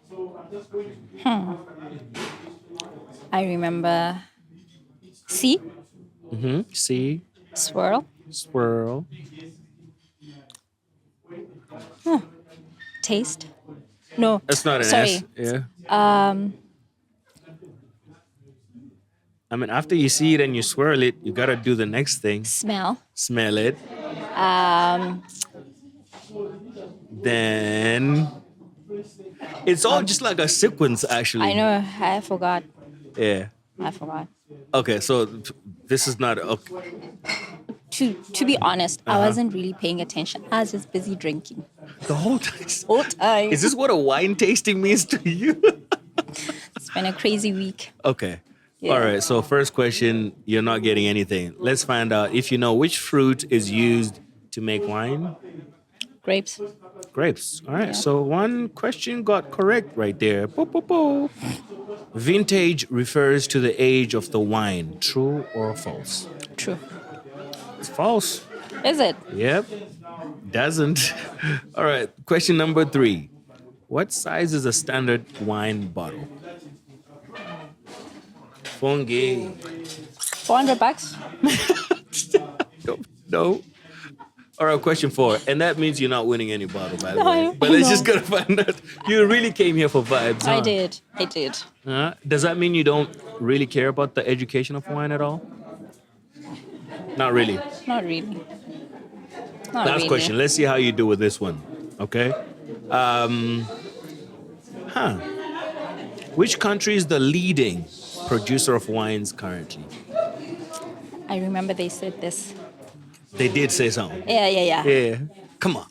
I remember C, See, swirl, swirl, taste. No. that's not an Sorry. S. Yeah. I mean, after you see it and you swirl it, you gotta do the next thing. Smell. Smell it. Then it's all just like a sequence, actually. I know. I forgot. Yeah. I forgot. Okay, so this is not okay. To be honest, I wasn't really paying attention. I was just busy drinking. The whole time. Whole time. Is this what a wine tasting means to you? It's been a crazy week. Okay. Yeah. All right. So first question, you're not getting anything. Let's find out if you know which fruit is used to make wine. Grapes. Grapes. All right. Yeah. So one question got correct right there. Boop, boop, boop. Vintage refers to the age of the wine. True or false? True. It's false. Is it? Yep. Doesn't. All right. Question number 3. What size is a standard wine bottle? Fungi. $400. No. All right, question 4. And that means you're not winning any bottle, by the No, way. But I let's know. just gotta find out. You really came here for vibes, huh? I did. Does that mean you don't really care about the education of wine at all? Not really. Not really. Not Last really. question. Let's see how you do with this one. Okay. Which country is the leading producer of wines currently? I remember they said this. They did say something. Yeah. Yeah. Come on.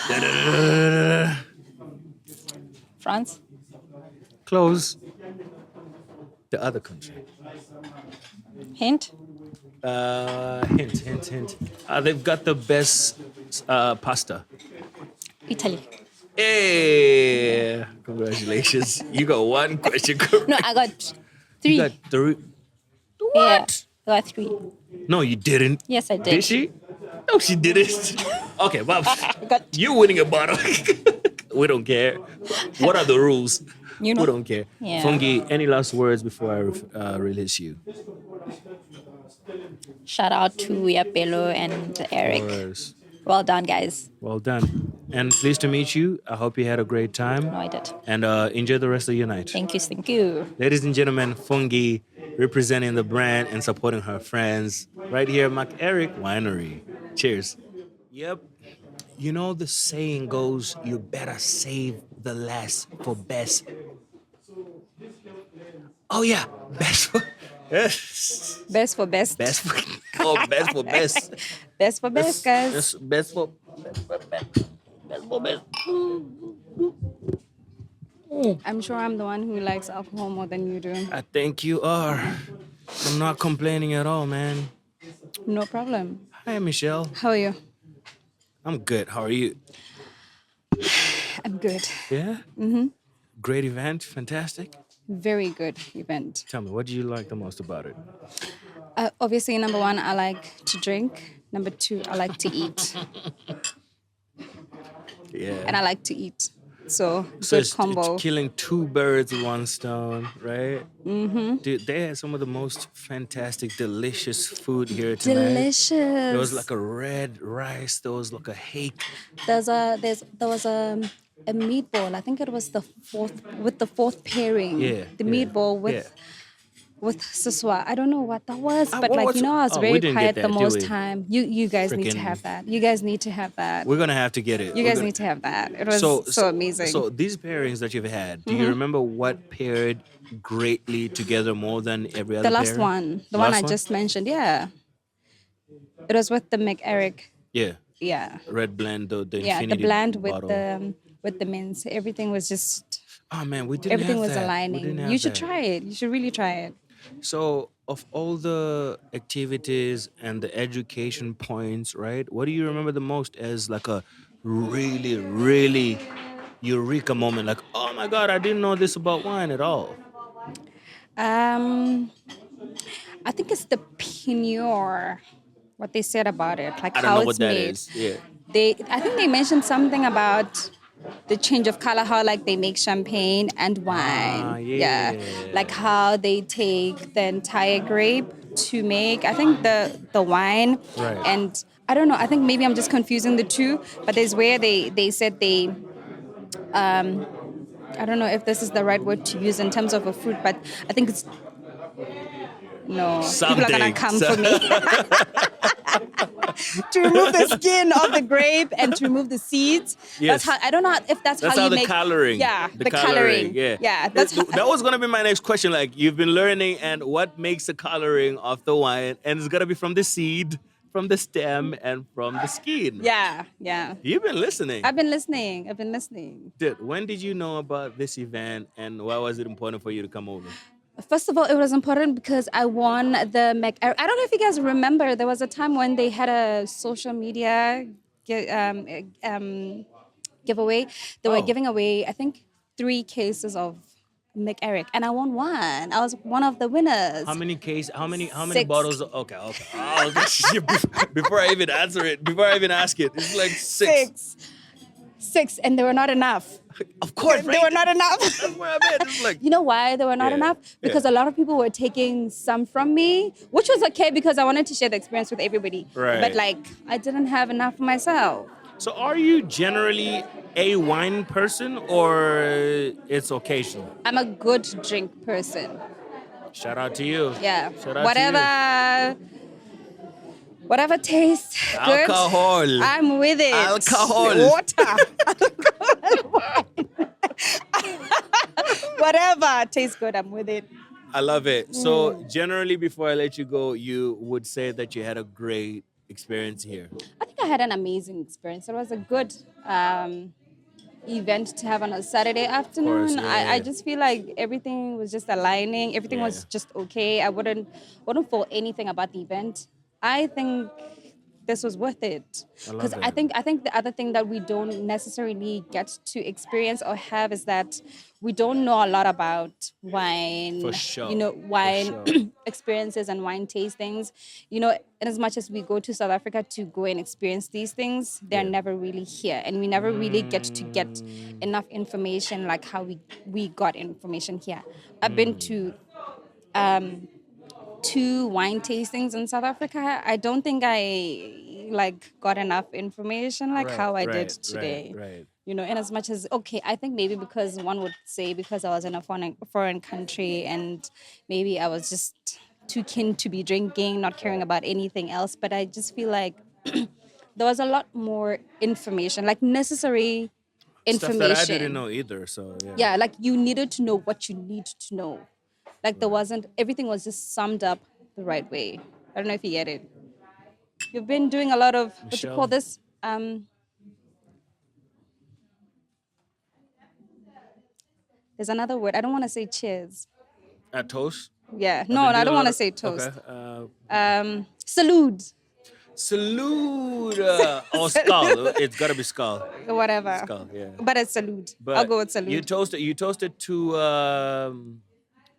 Da-da-da-da-da-da. France? Close. The other country. Hint? Hint. They've got the best pasta. Italy. Hey! Congratulations. You got one question correct. No, I got 3. You got 3. Yeah, I got 3. No, you didn't. Yes, I did. Did she? No, she didn't. Okay, well, you winning a bottle. We don't care. What are the rules? You know. We don't care. Yeah. Fungi, any last words before I release you? Shout out to Yapelo and Eric. Words. Well done, guys. Well done. And pleased to meet you. I hope you had a great time. No, I did. And enjoy the rest of your night. Thank you. Ladies and gentlemen, Fungi representing the brand and supporting her friends right here at MckErick Winery. Cheers. Yep. You know the saying goes, you better save the last for best. Oh yeah, best for yes. Best for best. Best for best for best. Best for best, guys. Best for best. I'm sure I'm the one who likes alcohol more than you do. I think you are. I'm not complaining at all, man. No problem. Hi, Michelle. How are you? I'm good. How are you? I'm good. Yeah? Mm-hmm. Great event. Fantastic. Very good event. Tell me, what do you like the most about it? Obviously, number 1, I like to drink. Number 2, I like to eat. Yeah. And I like to eat. So So good it's combo. killing 2 birds with 1 stone, right? Mm-hmm. Dude, they had some of the most fantastic, delicious food here tonight. Delicious. There was like a red rice. There was like a hake. There was a meatball. I think it was the fourth pairing. Yeah. The yeah, meatball with siswa. I don't know what that was, but I was we very didn't quiet get the that, did most we? time. You guys need to Freaking- have that. You guys need to have that. We're gonna have to get it. You We're guys gonna- need to have that. It was so amazing. So these pairings that you've had, do you remember what paired greatly together more than every other the last pairing? one, the one Last I just mentioned, yeah. It was with the MckErick, Yeah. yeah. Red blend, the Yeah, the infinity blend bottle. with the mints. Everything was just Oh man, we didn't everything have was that. We aligning. didn't have You should that. try it. You should really try it. So, of all the activities and the education points, right? What do you remember the most as like a really, really eureka moment? Like, oh my God, I didn't know this about wine at all. I think it's the pinure, what they said about it, like I don't how know it's what that made. is. Yeah. I think they mentioned something about the change of color, how like they make champagne and wine. yeah. Like how they take the entire grape to make, I think the wine. Right. And I don't know, I think maybe I'm just confusing the two, but there's where they said they, I don't know if this is the right word to use in terms of a fruit, but I think it's, no, people are gonna Something. come for me. to remove the skin of the grape and to remove the seeds. Yes. That's how, I don't know if that's That's how how you the make coloring. Yeah, the coloring. Yeah, Yeah, that's how, that was gonna be my next question. Like, you've been learning, and what makes the coloring of the wine, and it's gonna be from the seed, from the stem, and from the skin. yeah. You've been listening. I've been listening. Dude, when did you know about this event, and why was it important for you to come over? First of all, it was important because I won the MckErick. I don't know if you guys remember, there was a time when they had a social media giveaway. They were giving away, I think, 3 cases of MckErick, and I won one. I was one of the winners. How many How many 6. bottles? Okay. Oh, before I even answer it, before I even ask it, it's like 6. 6, and they were not enough. Of course, They were not enough. That's where I'm at. It's like, You know why they were not Yeah, enough? Because yeah. a lot of people were taking some from me, which was okay because I wanted to share the experience with everybody. Right. But like, I didn't have enough for myself. So are you generally a wine person, or it's occasional? I'm a good drink person. Shout out to you. Yeah. Shout out to you. Whatever tastes good. Alcohol. I'm with it. Alcohol. Water. Whatever tastes good, I'm with it. I love it. So generally, before I let you go, you would say that you had a great experience here. I think I had an amazing experience. It was a good event to have on a Saturday afternoon. yeah. I just feel like everything was just aligning. Everything was just okay. I wouldn't fault anything about the event. I think this was worth it. Because I think the other thing that we don't necessarily get to experience or have is that we don't know a lot about wine. For sure. You know, wine For sure. experiences and wine tastings. You know, and as much as we go to South Africa to go and experience these things, they're never really here. And we never really get to get enough information like how we got information here. I've been to 2 wine tastings in South Africa. I don't think I got enough information how I did today. Right. You know, and as much as I think maybe because one would say because I was in a foreign country and maybe I was just too keen to be drinking, not caring about anything else. But I just feel like there was a lot more information, like necessary information. Stuff that I didn't know either. So Yeah, like you needed to know what you need to know. Like there wasn't, everything was just summed up the right way. I don't know if you get it. You've been doing a lot of, what you call this? There's another word. I don't want to say cheers. At toast. Yeah, no, I don't want to say toast. Okay. Salute. Salute. Or skull. It's gotta be skull. Whatever. Skull. Yeah. But it's salute. But I'll go with salute. You toasted to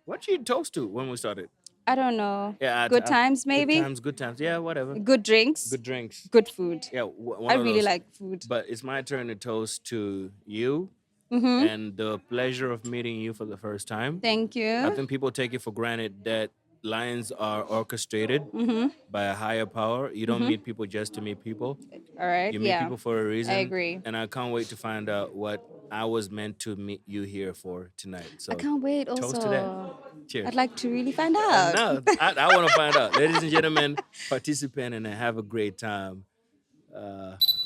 what did you toast to when we started? I don't know. Yeah. Good times, maybe? Good times. Yeah, whatever. Good drinks. Good drinks. Good food. Yeah. I really like food. But it's my turn to toast to you Mm-hmm. and the pleasure of meeting you for the first time. Thank you. I think people take it for granted that lions are orchestrated Mm-hmm. by a higher power. You don't meet people just to meet people. All right. You meet people for a reason. I agree. And I can't wait to find out what I was meant to meet you here for tonight. So I can't wait also. toast to that. Cheers. I'd like to really find out. No, I want to find out. Ladies and gentlemen, participant and have a great time.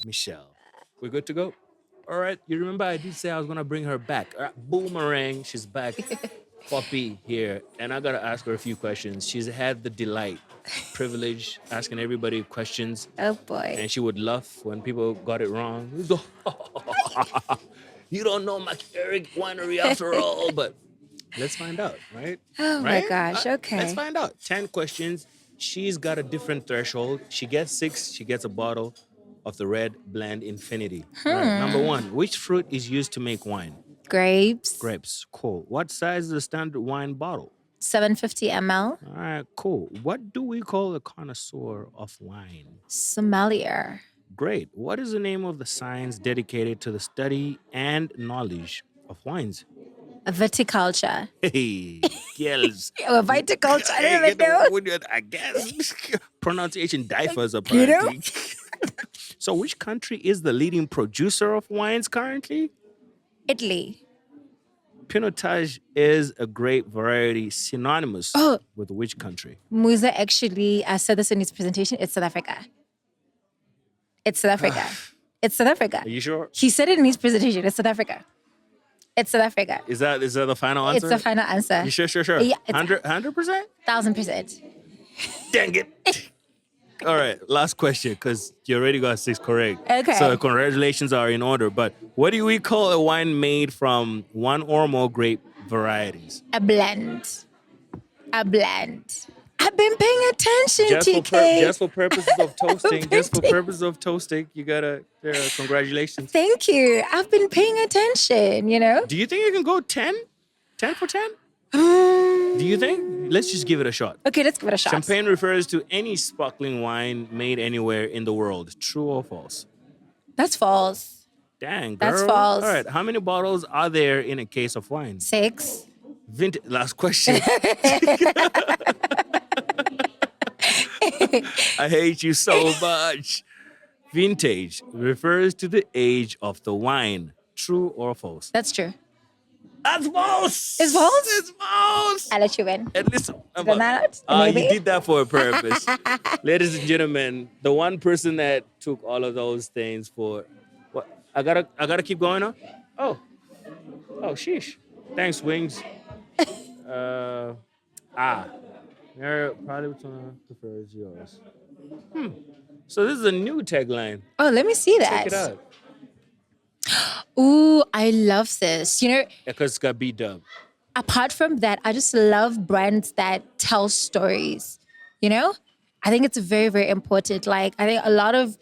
Michelle, we're good to go? All right. You remember I did say I was going to bring her back. All right, boomerang. She's back. Poppy here. And I got to ask her a few questions. She's had the delight, privilege, asking everybody questions. Oh boy. And she would laugh when people got it wrong. You don't know MckErick Winery after all, but let's find out, right? Oh my gosh, okay. Let's find out. 10 questions. She's got a different threshold. She gets 6. She gets a bottle of the red blend Infinity. Right. Number 1, which fruit is used to make wine? Grapes. Grapes. Cool. What size is the standard wine bottle? 750 ml. All right, cool. What do we call a connoisseur of wine? Sommelier. Great. What is the name of the science dedicated to the study and knowledge of wines? Viticulture. Hey, girls. Oh, viticulture. I don't even know. I guess. Pronunciation differs, apparently. So which country is the leading producer of wines currently? Italy. Pinotage is a grape variety synonymous with which country? Musa actually said this in his presentation. It's South Africa. It's South Africa. It's South Africa. Are you sure? He said it in his presentation. It's South Africa. It's South Africa. Is that the final answer? It's the final answer. You sure? Yeah, it's 100%? 1,000%. Dang it. All right, last question, because you already got 6 correct. Okay. So congratulations are in order. But what do we call a wine made from one or more grape varieties? A blend. I've been paying attention, TK. Just for purposes of toasting. Just for purposes of toasting, you gotta congratulations. Thank you. I've been paying attention, you know? Do you think you can go 10? 10 for 10? Do you think? Let's just give it a shot. Okay, let's give it a shot. Champagne refers to any sparkling wine made anywhere in the world. True or false? That's false. Dang, girl. That's false. All right, how many bottles are there in a case of wine? 6. Last question. I hate you so much. Vintage refers to the age of the wine. True or false? That's true. That's false. It's false? It's false. I'll let you win. And listen, Maybe? you did that for a purpose. Ladies and gentlemen, the one person that took all of those things for what I gotta keep going on? Oh, sheesh. Thanks, Wings. Mary probably prefers yours. So this is a new tagline. Oh, let me see that. Check it out. Ooh, I love this. You know, Because it's got B-dub. apart from that, I just love brands that tell stories. You know, I think it's very, very important. Like, I think a lot of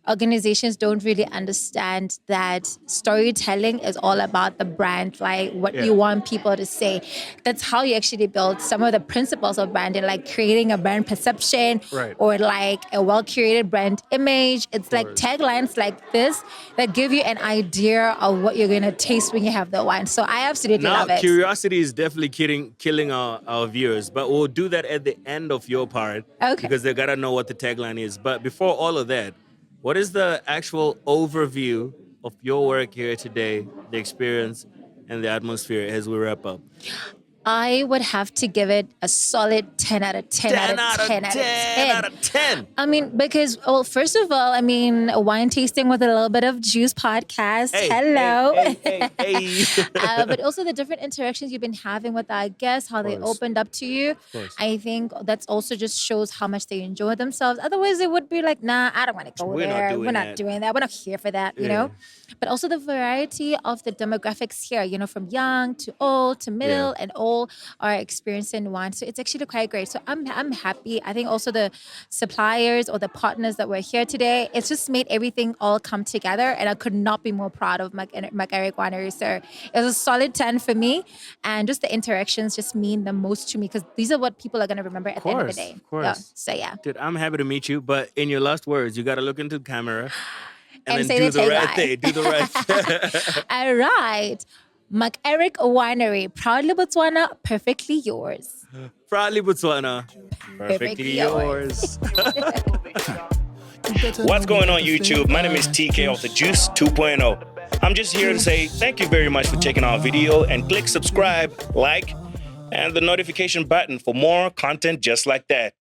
organizations don't really understand that storytelling is all about the brand, like what you want people to say. That's how you actually build some of the principles of branding, like creating a brand perception or like a well-curated brand image. It's like taglines like this that give you an idea of what you're going to taste when you have the wine. So I absolutely love Now, it. curiosity is definitely killing our viewers, but we'll do that at the end of your part. Okay. Because they got to know what the tagline is. But before all of that, what is the actual overview of your work here today, the experience and the atmosphere as we wrap up? I would have to give it a solid 10 out of 10 out of 10 out of 10. I mean, because, well, first of all, I mean, a wine tasting with a little bit of juice podcast. Hello. Hey. But also the different interactions you've been having with our guests, how they opened up to you. I think that's also just shows how much they enjoy themselves. Otherwise, it would be like, nah, I don't want to go there. We're not doing that. We're not here for that, you know? But also the variety of the demographics here, you know, from young to old to middle and old are experiencing wine. So it's actually quite great. So I'm happy. I think also the suppliers or the partners that were here today, it's just made everything all come together. And I could not be more proud of MckErick Winery. So it was a solid 10 for me. And just the interactions just mean the most to me because these are what people are going to remember at the end of the day. Of course. Yeah. So yeah. Dude, I'm happy to meet you. But in your last words, you got to look into the camera and then say do the the right tagline. thing. Do the right thing. All right. MckErick Winery, proudly Botswana, perfectly yours. Proudly Botswana, perfectly yours. What's What's going on, YouTube? My name is TK of the Juice 2.0. I'm just here to say thank you very much for checking our video and click subscribe, like, and the notification button for more content just like that.